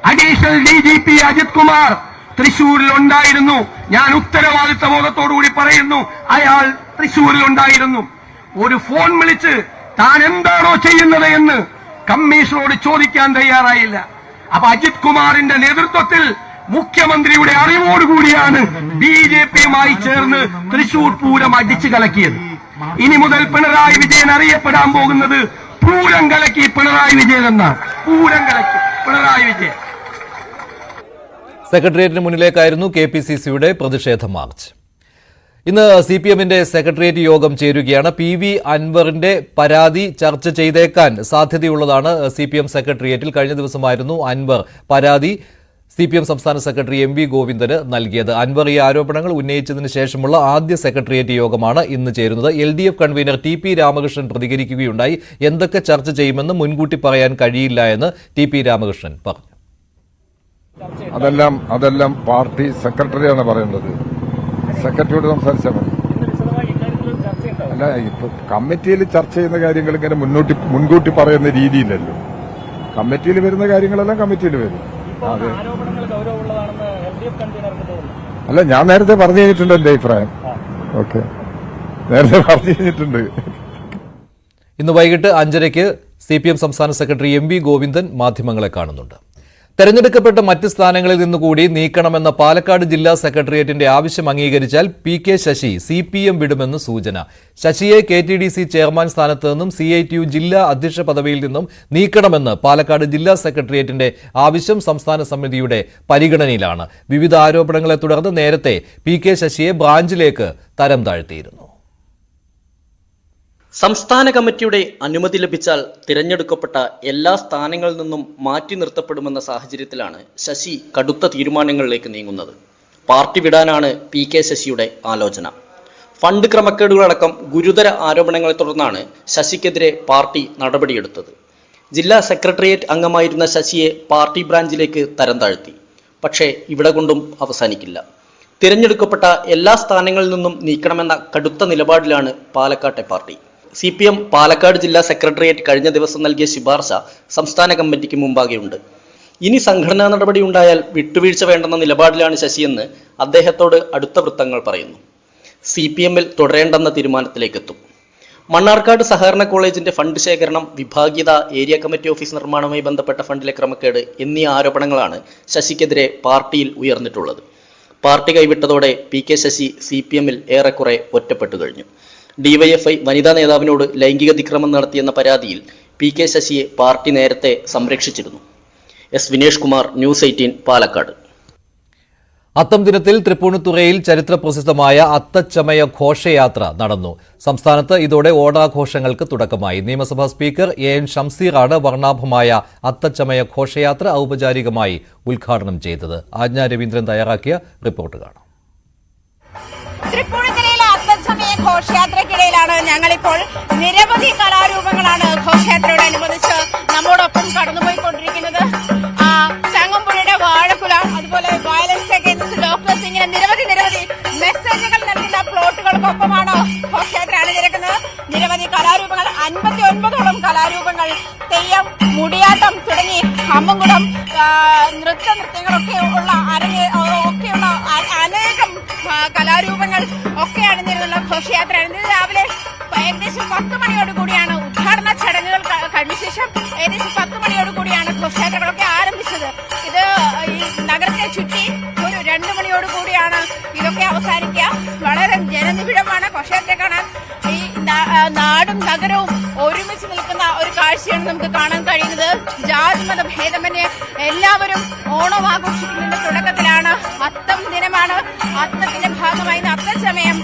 അഡീഷണൽ DGP അജിത് കുമാർ തൃശൂരിൽ ഉണ്ടായിരുന്നു. ഞാൻ ഉത്തരവാദിത്ത ബോധത്തോടുകൂടി പറയുന്നു, അയാൾ തൃശൂരിൽ ഉണ്ടായിരുന്നു. ഒരു ഫോൺ വിളിച്ച് താൻ എന്താണോ ചെയ്യുന്നത് എന്ന് കമ്മീഷണറോട് ചോദിക്കാൻ തയ്യാറായില്ല. അപ്പൊ അജിത് കുമാറിന്റെ നേതൃത്വത്തിൽ മുഖ്യമന്ത്രിയുടെ അറിവോടുകൂടിയാണ് BJPയുമായി ചേർന്ന് തൃശൂർ പൂരം അടിച്ചു കലക്കിയത്. ഇനി മുതൽ പിണറായി വിജയൻ അറിയപ്പെടാൻ പോകുന്നത് പൂരം കലക്കി പിണറായി വിജയൻ എന്നാണ്. പൂരം കലക്കി പിണറായി വിജയൻ. സെക്രട്ടേറിയറ്റിന് മുന്നിലേക്കായിരുന്നു KPCCയുടെ പ്രതിഷേധ മാർച്ച്. ഇന്ന് CPMന്റെ സെക്രട്ടേറിയറ്റ് യോഗം ചേരുകയാണ്. PV അൻവറിന്റെ പരാതി ചർച്ച ചെയ്തേക്കാൻ സാധ്യതയുള്ളതാണ് CPM സെക്രട്ടേറിയറ്റിൽ. കഴിഞ്ഞ ദിവസമായിരുന്നു അൻവർ പരാതി CPM സംസ്ഥാന സെക്രട്ടറി MV ഗോവിന്ദന് നൽകിയത്. അൻവർ ഈ ആരോപണങ്ങൾ ഉന്നയിച്ചതിന് ശേഷമുള്ള ആദ്യ സെക്രട്ടേറിയറ്റ് യോഗമാണ് ഇന്ന് ചേരുന്നത്. LDF കൺവീനർ TP രാമകൃഷ്ണൻ പ്രതികരിക്കുകയുണ്ടായി. എന്തൊക്കെ ചർച്ച ചെയ്യുമെന്ന് മുൻകൂട്ടി പറയാൻ കഴിയില്ല എന്ന് TP രാമകൃഷ്ണൻ പറഞ്ഞു. അതെല്ലാം പാർട്ടി സെക്രട്ടറിയാണ് പറയേണ്ടത്. സെക്രട്ടറിയോട് സംസാരിച്ചാൽ മതി. അല്ല, ഇപ്പൊ കമ്മിറ്റിയിൽ ചർച്ച ചെയ്യുന്ന കാര്യങ്ങൾ ഇങ്ങനെ മുൻകൂട്ടി പറയുന്ന രീതിയിലല്ലോ. കമ്മിറ്റിയിൽ വരുന്ന കാര്യങ്ങളെല്ലാം കമ്മിറ്റിയിൽ വരും. അതെ, അല്ല, ഞാൻ നേരത്തെ പറഞ്ഞു കഴിഞ്ഞിട്ടുണ്ട് എന്റെ അഭിപ്രായം. ഓക്കെ, നേരത്തെ പറഞ്ഞു കഴിഞ്ഞിട്ടുണ്ട്. ഇന്ന് വൈകിട്ട് 5:30 CPM സംസ്ഥാന സെക്രട്ടറി MV ഗോവിന്ദൻ മാധ്യമങ്ങളെ കാണുന്നുണ്ട്. തെരഞ്ഞെടുക്കപ്പെട്ട മറ്റ് സ്ഥാനങ്ങളിൽ നിന്നുകൂടി നീക്കണമെന്ന പാലക്കാട് ജില്ലാ സെക്രട്ടേറിയറ്റിന്റെ ആവശ്യം അംഗീകരിച്ചാൽ PK ശശി CPM വിടുമെന്ന് സൂചന. ശശിയെ KTDC ചെയർമാൻ സ്ഥാനത്ത് നിന്നും CITU ജില്ലാ അധ്യക്ഷ പദവിയിൽ നിന്നും നീക്കണമെന്ന് പാലക്കാട് ജില്ലാ സെക്രട്ടേറിയറ്റിന്റെ ആവശ്യം സംസ്ഥാന സമിതിയുടെ പരിഗണനയിലാണ്. വിവിധ ആരോപണങ്ങളെ തുടർന്ന് നേരത്തെ PK ശശിയെ ബ്രാഞ്ചിലേക്ക് തരം താഴ്ത്തിയിരുന്നു. സംസ്ഥാന കമ്മിറ്റിയുടെ അനുമതി ലഭിച്ചാൽ തിരഞ്ഞെടുക്കപ്പെട്ട എല്ലാ സ്ഥാനങ്ങളിൽ നിന്നും മാറ്റി നിർത്തപ്പെടുമെന്ന സാഹചര്യത്തിലാണ് ശശി കടുത്ത തീരുമാനങ്ങളിലേക്ക് നീങ്ങുന്നത്. പാർട്ടി വിടാനാണ് PK ശശിയുടെ ആലോചന. ഫണ്ട് ക്രമക്കേടുകളടക്കം ഗുരുതര ആരോപണങ്ങളെ തുടർന്നാണ് ശശിക്കെതിരെ പാർട്ടി നടപടിയെടുത്തത്. ജില്ലാ സെക്രട്ടേറിയറ്റ് അംഗമായിരുന്ന ശശിയെ പാർട്ടി ബ്രാഞ്ചിലേക്ക് തരം താഴ്ത്തി. പക്ഷേ ഇവിടെ കൊണ്ടും അവസാനിക്കില്ല. തിരഞ്ഞെടുക്കപ്പെട്ട എല്ലാ സ്ഥാനങ്ങളിൽ നിന്നും നീക്കണമെന്ന കടുത്ത നിലപാടിലാണ് പാലക്കാട്ടെ പാർട്ടി. CPM പാലക്കാട് ജില്ലാ സെക്രട്ടേറിയറ്റ് കഴിഞ്ഞ ദിവസം നൽകിയ ശുപാർശ സംസ്ഥാന കമ്മിറ്റിക്ക് മുമ്പാകെയുണ്ട്. ഇനി സംഘടനാ നടപടി ഉണ്ടായാൽ വിട്ടുവീഴ്ച വേണ്ടെന്ന നിലപാടിലാണ് ശശിയെന്ന് അദ്ദേഹത്തോട് അടുത്ത വൃത്തങ്ങൾ പറയുന്നു. CPMൽ തുടരേണ്ടെന്ന തീരുമാനത്തിലേക്കെത്തും. മണ്ണാർക്കാട് സഹകരണ കോളേജിന്റെ ഫണ്ട് ശേഖരണം, വിഭാഗീയത, ഏരിയ കമ്മിറ്റി ഓഫീസ് നിർമ്മാണവുമായി ബന്ധപ്പെട്ട ഫണ്ടിലെ ക്രമക്കേട് എന്നീ ആരോപണങ്ങളാണ് ശശിക്കെതിരെ പാർട്ടിയിൽ ഉയർന്നിട്ടുള്ളത്. പാർട്ടി കൈവിട്ടതോടെ PK ശശി CPMൽ ഏറെക്കുറെ ഒറ്റപ്പെട്ടു കഴിഞ്ഞു. DYFI വനിതാ നേതാവിനോട് ലൈംഗിക അതിക്രമം നടത്തിയെന്ന പരാതിയിൽ PK ശശിയെ പാർട്ടി നേരത്തെ സംരക്ഷിച്ചിരുന്നു. S Vinesh Kumar, news 18, Palakkad. അത്തം ദിനത്തിൽ തൃപ്പൂണിത്തുറയിൽ ചരിത്ര പ്രസിദ്ധമായ അത്തച്ചമയ ഘോഷയാത്ര നടന്നു. സംസ്ഥാനത്ത് ഇതോടെ ഓണാഘോഷങ്ങൾക്ക് തുടക്കമായി. നിയമസഭാ സ്പീക്കർ AN ഷംസീറാണ് വർണ്ണാഭമായ അത്തച്ചമയ ഘോഷയാത്ര ഔപചാരികമായി ഉദ്ഘാടനം ചെയ്തത്. ആജ്ഞ രവീന്ദ്രൻ തയ്യാറാക്കിയ റിപ്പോർട്ട് കാണാം. തൃപ്പൂണിത്തുറയിലെ അത്തച്ചമയ ഘോഷയാത്രയ്ക്കിടയിലാണ് ഞങ്ങളിപ്പോൾ. നിരവധി കലാരൂപങ്ങളാണ് ഘോഷയാത്രയോടനുബന്ധിച്ച് നമ്മോടൊപ്പം കടന്നുപോയിക്കൊണ്ടിരിക്കുന്നത്. ചങ്ങമ്പുഴയുടെ വാഴക്കുല, അതുപോലെ വയലൻസ് അഗൈൻസ്റ്റ് ഡോക്ടേഴ്സ്, ഇങ്ങനെ നിരവധി മെസ്സേജുകൾ നൽകുന്ന പ്ലോട്ടുകൾക്കൊപ്പമാണ് ഘോഷയാത്ര അണിനിരക്കുന്നത്. നിരവധി കലാരൂപങ്ങൾ, 59ഓളം കലാരൂപങ്ങൾ, തെയ്യം, മുടിയാട്ടം തുടങ്ങി അമ്മൻകുടം നൃത്യങ്ങളൊക്കെ ഉള്ള ഒക്കെയുള്ള അനേകം കലാരൂപങ്ങൾ ഒക്കെ അണിനിരുന്നുള്ള ഘോഷയാത്രയാണ്. ഇത് രാവിലെ ഏകദേശം 10 മണിയോടുകൂടിയാണ് ഉദ്ഘാടന ചടങ്ങുകൾ കഴിഞ്ഞ ശേഷം ഏകദേശം 10 മണിയോടുകൂടിയാണ് ഘോഷയാത്രകളൊക്കെ ആരംഭിച്ചത്. ഇത് ഈ നഗരത്തെ ചുറ്റി ഒരു 2 മണിയോടുകൂടിയാണ് ഇതൊക്കെ അവസാനിക്കുക. വളരെ ജനനിബിഡമാണ് ഘോഷയാത്ര കാണാൻ. ഈ നാടും നഗരവും ഒരുമിച്ച് നിൽക്കുന്ന ഒരു കാഴ്ചയാണ് നമുക്ക് കാണാൻ കഴിയുന്നത്. ജാതിമത ഭേദമന്യേ എല്ലാവരും ഓണം ആഘോഷിക്കുന്നതിന്റെ തുടക്കത്തിലാണ്. അത്തം ദിനമാണ്. അത്തത്തിന്റെ ഭാഗമായി അത്തച്ചമയം,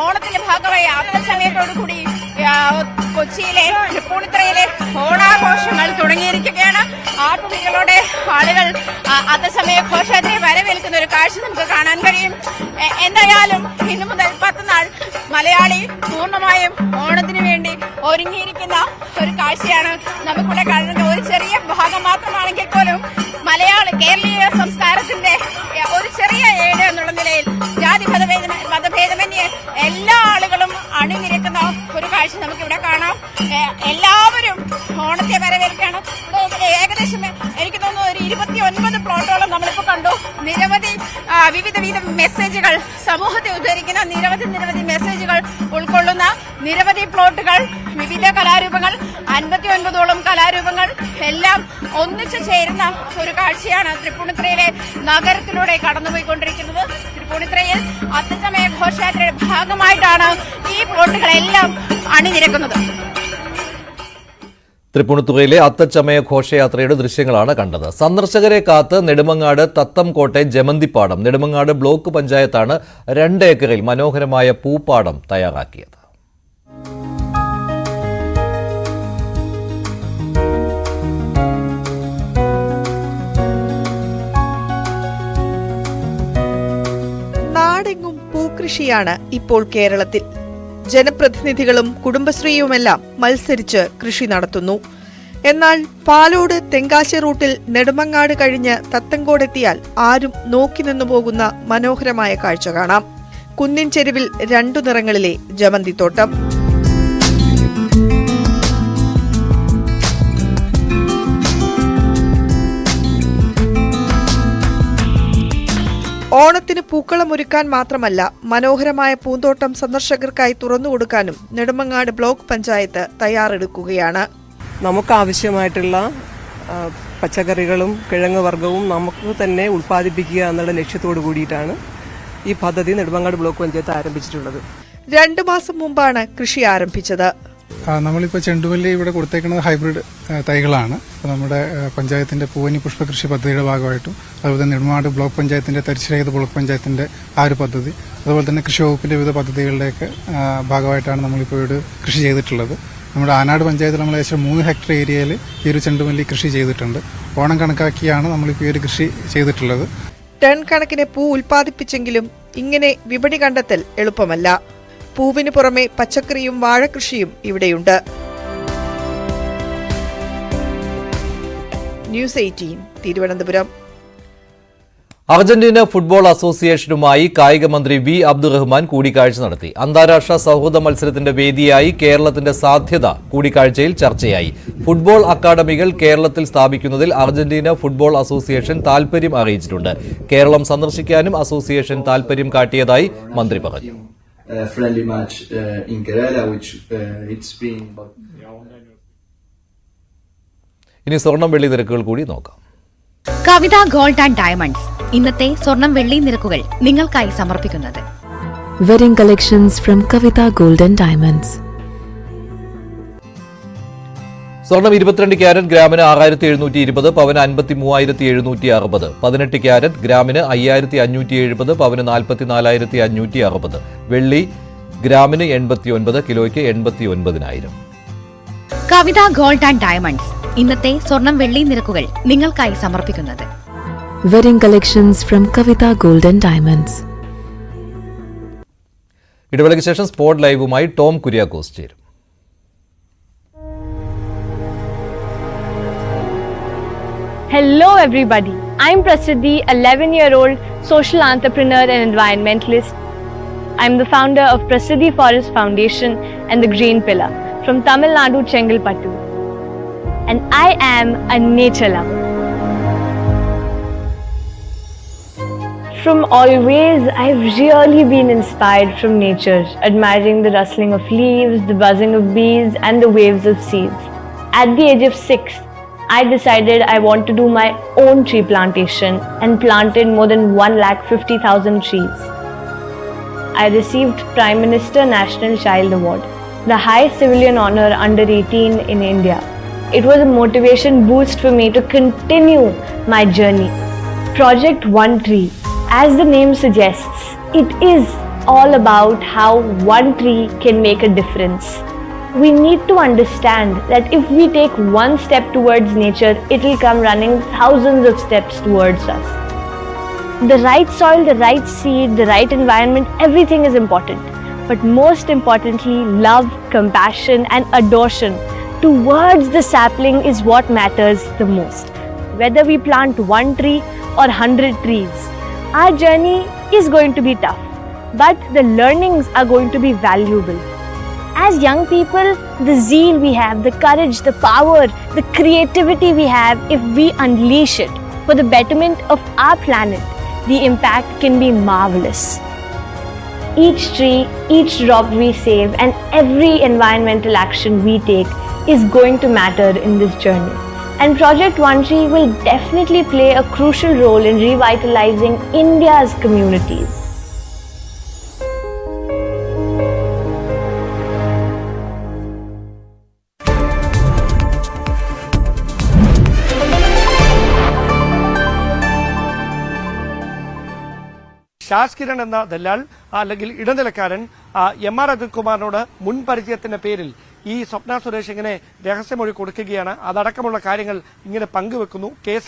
ഓണത്തിന്റെ ഭാഗമായി അത്തച്ചമയത്തോടുകൂടി കൊച്ചിയിലെ തൃപ്പൂണിത്തുറയിലെ ഓണാഘോഷങ്ങൾ തുടങ്ങിയിരിക്കുകയാണ്. ആട്ടുമികളോടെ ആളുകൾ അത്തച്ചമയ ഘോഷയാത്രയെ വരവേൽക്കുന്ന ഒരു കാഴ്ച നമുക്ക് കാണാൻ കഴിയും. എന്തായാലും ഇന്നു മുതൽ 10 നാൾ മലയാളി പൂർണ്ണമായും ഓണത്തിന് വേണ്ടി ഒരുങ്ങിയിരിക്കുന്ന ഒരു കാഴ്ചയാണ് നമുക്കിവിടെ കാണുന്നത്. ഒരു ചെറിയ ഭാഗം മാത്രമാണെങ്കിൽ പോലും കേരളീയ സംസ്കാരത്തിന്റെ ഒരു ചെറിയ ഏട് എന്നുള്ള നിലയിൽ ജാതി മതഭേദമന്യേ എല്ലാ ആളുകളും അണിനിരക്കുന്ന ഒരു കാഴ്ച നമുക്കിവിടെ കാണാം. എല്ലാവരും ഓണത്തെ വരവേൽക്കാണ്. ഏകദേശം എനിക്ക് തോന്നുന്നു ഒരു 29 പ്ലോട്ടോളം നമ്മളിപ്പോൾ കണ്ടു. നിരവധി വിവിധ മെസ്സേജുകൾ, സമൂഹത്തെ ഉദ്ധരിക്കുന്ന നിരവധി മെസ്സേജുകൾ ഉൾക്കൊള്ളുന്ന നിരവധി പ്ലോട്ടുകൾ, വിവിധ കലാരൂപങ്ങൾ, 59ഓളം കലാരൂപങ്ങൾ എല്ലാം ഒന്നിച്ചു ചേരുന്ന ഒരു കാഴ്ചയാണ് തൃപ്പൂണിത്തുറയിലെ നഗരത്തിലൂടെ കടന്നുപോയിക്കൊണ്ടിരിക്കുന്നത്. തൃപ്പൂണിത്തുറയിൽ അത്തച്ചമയ ഘോഷയാത്രയുടെ ഭാഗമായിട്ടാണ് ഈ പ്ലോട്ടുകളെല്ലാം അണിനിരക്കുന്നത്. തൃപ്പൂണിത്തുറയിലെ അത്തച്ചമയ ഘോഷയാത്രയുടെ ദൃശ്യങ്ങളാണ് കണ്ടത്. സന്ദർശകരെ കാത്ത് നെടുമങ്ങാട് തത്തംകോട്ടെ ജമന്തിപ്പാടം. നെടുമങ്ങാട് ബ്ലോക്ക് പഞ്ചായത്താണ് 2 ഏക്കറിൽ മനോഹരമായ പൂപ്പാടം തയ്യാറാക്കിയത്. നാടെങ്ങും പൂക്കൃഷിയാണ് ഇപ്പോൾ കേരളത്തിൽ. ജനപ്രതിനിധികളും കുടുംബശ്രീയുമെല്ലാം മത്സരിച്ച് കൃഷി നടത്തുന്നു. എന്നാൽ പാലോട് തെങ്കാശി റൂട്ടിൽ നെടുമങ്ങാട് കഴിഞ്ഞ് തത്തങ്കോടെത്തിയാൽ ആരും നോക്കി നിന്നു പോകുന്ന മനോഹരമായ കാഴ്ച കാണാം. കുന്നിൻ ചെരുവിൽ 2 നിറങ്ങളിലെ ജമന്തിത്തോട്ടം. ഓണത്തിന് പൂക്കളമൊരുക്കാൻ മാത്രമല്ല, മനോഹരമായ പൂന്തോട്ടം സന്ദർശകർക്കായി തുറന്നുകൊടുക്കാനും നെടുമങ്ങാട് ബ്ലോക്ക് പഞ്ചായത്ത് തയ്യാറെടുക്കുകയാണ്. നമുക്കാവശ്യമായിട്ടുള്ള പച്ചക്കറികളും കിഴങ്ങ് വർഗ്ഗവും നമുക്ക് തന്നെ ഉൽപ്പാദിപ്പിക്കുക എന്നുള്ള ലക്ഷ്യത്തോടു കൂടിയിട്ടാണ് ഈ പദ്ധതി നെടുമങ്ങാട് ബ്ലോക്ക് പഞ്ചായത്ത് ആരംഭിച്ചിട്ടുള്ളത്. 2 മാസം മുമ്പാണ് കൃഷി ആരംഭിച്ചത്. നമ്മളിപ്പോൾ ചെണ്ടുമല്ലി ഇവിടെ കൊടുത്തേക്കുന്നത് ഹൈബ്രിഡ് തൈകളാണ്. അപ്പോൾ നമ്മുടെ പഞ്ചായത്തിന്റെ പൂവനി പുഷ്പകൃഷി പദ്ധതിയുടെ ഭാഗമായിട്ടും അതുപോലെ തന്നെ നെടുമങ്ങാട് ബ്ലോക്ക് പഞ്ചായത്തിന്റെ തരിശുരഹിത ബ്ലോക്ക് പഞ്ചായത്തിന്റെ ആ ഒരു പദ്ധതി, അതുപോലെ തന്നെ കൃഷി വകുപ്പിന്റെ വിവിധ പദ്ധതികളുടെയൊക്കെ ഭാഗമായിട്ടാണ് നമ്മളിപ്പോൾ ഇവിടെ കൃഷി ചെയ്തിട്ടുള്ളത്. നമ്മുടെ ആനാട് പഞ്ചായത്തിൽ നമ്മൾ ഏകദേശം 3 ഹെക്ടർ ഏരിയയിൽ ഈ ഒരു ചെണ്ടുമല്ലി കൃഷി ചെയ്തിട്ടുണ്ട്. ഓണം കണക്കാക്കിയാണ് നമ്മളിപ്പോൾ ഈ ഒരു കൃഷി ചെയ്തിട്ടുള്ളത്. ടൺ കണക്കിന് പൂ ഉൽപ്പാദിപ്പിച്ചെങ്കിലും ഇങ്ങനെ വിപണി കണ്ടെത്തൽ എളുപ്പമല്ല. പൂവിന് പുറമെ പച്ചക്കറിയും വാഴകൃഷിയും ഇവിടെയുണ്ട്. ന്യൂസ് 18 തിരുവനന്തപുരം. അർജന്റീന ഫുട്ബോൾ അസോസിയേഷനുമായി കായിക മന്ത്രി വി അബ്ദുറഹ്മാൻ കൂടിക്കാഴ്ച നടത്തി. അന്താരാഷ്ട്ര സൗഹൃദ മത്സരത്തിന്റെ വേദിയായി കേരളത്തിന്റെ സാധ്യത കൂടിക്കാഴ്ചയിൽ ചർച്ചയായി. ഫുട്ബോൾ അക്കാദമികൾ കേരളത്തിൽ സ്ഥാപിക്കുന്നതിൽ അർജന്റീന ഫുട്ബോൾ അസോസിയേഷൻ താൽപര്യം അറിയിച്ചിട്ടുണ്ട്. കേരളം സന്ദർശിക്കാനും അസോസിയേഷൻ താൽപര്യം കാട്ടിയതായി മന്ത്രി പറഞ്ഞു. friendly match in Kerala, which it's been. ഇനി സ്വർണം വെള്ളി നിരക്കുകൾ കൂടി നോക്കാം. കവിത ഗോൾഡ് ആൻഡ് ഡയമണ്ട്സ് ഇന്നത്തെ സ്വർണം വെള്ളി നിരക്കുകൾ നിങ്ങൾക്കായി സമർപ്പിക്കുന്നത് wedding collections from Kavitha gold and diamonds. സ്വർണം 22 ക്യാരറ്റ് ഗ്രാമിന് 6720, പവന് 53,760. 18 ക്യാരറ്റ് ഗ്രാമിന് 5570, പവന് 44,560. വെള്ളി ഗ്രാമിന് 89, കിലോയ്ക്ക് 89,000. കവിത ഗോൾഡ് ആൻഡ് ഡയമണ്ട്സ് ഇന്നത്തെ സ്വർണം വെള്ളി നിരക്കുകൾ നിങ്ങൾക്കായി സമർപ്പിക്കുന്നത് wedding collections from Kavitha gold and diamonds. ഇടവേളയ്ക്ക് ശേഷം സ്പോർട് ലൈവുമായി ടോം കുര്യാക്കോസ് ചേരും. Hello everybody, I'm Prasiddhi, 11-year-old social entrepreneur and environmentalist. I'm the founder of Prasiddhi Forest Foundation and the Green Pillar from Tamil Nadu, Chengalpattu. And I am a nature lover. From always, I've really been inspired from nature, admiring the rustling of leaves, the buzzing of bees and the waves of seas. At the age of 6, I decided I want to do my own tree plantation and planted more than 1,50,000 trees. I received Prime Minister National Child Award, the highest civilian honor under 18 in India. It was a motivation boost for me to continue my journey. Project One Tree, as the name suggests, it is all about how one tree can make a difference. We need to understand that if we take one step towards nature, it will come running thousands of steps towards us. The right soil, the right seed, the right environment, everything is important. But most importantly, love, compassion and adoration towards the sapling is what matters the most. Whether we plant 1 tree or 100 trees, our journey is going to be tough. but the learnings are going to be valuable. As young people, the zeal we have, the courage, the power, the creativity we have, if we unleash it for the betterment of our planet, the impact can be marvelous. Each tree, each drop we save, and every environmental action we take is going to matter in this journey. And Project One Tree will definitely play a crucial role in revitalizing India's communities. Shaz Kiran എന്ന ദല്ലാൽ അല്ലെങ്കിൽ ഇടനിലക്കാരൻ എം.ആർ. അജിത് കുമാറിനോട് മുൻ പരിചയത്തിന്റെ പേരിൽ ഈ സ്വപ്ന സുരേഷ് ഇങ്ങനെ രഹസ്യമൊഴി കൊടുക്കുകയാണ്. അതടക്കമുള്ള കാര്യങ്ങൾ ഇങ്ങനെ പങ്കുവെക്കുന്നു. കേസിൽ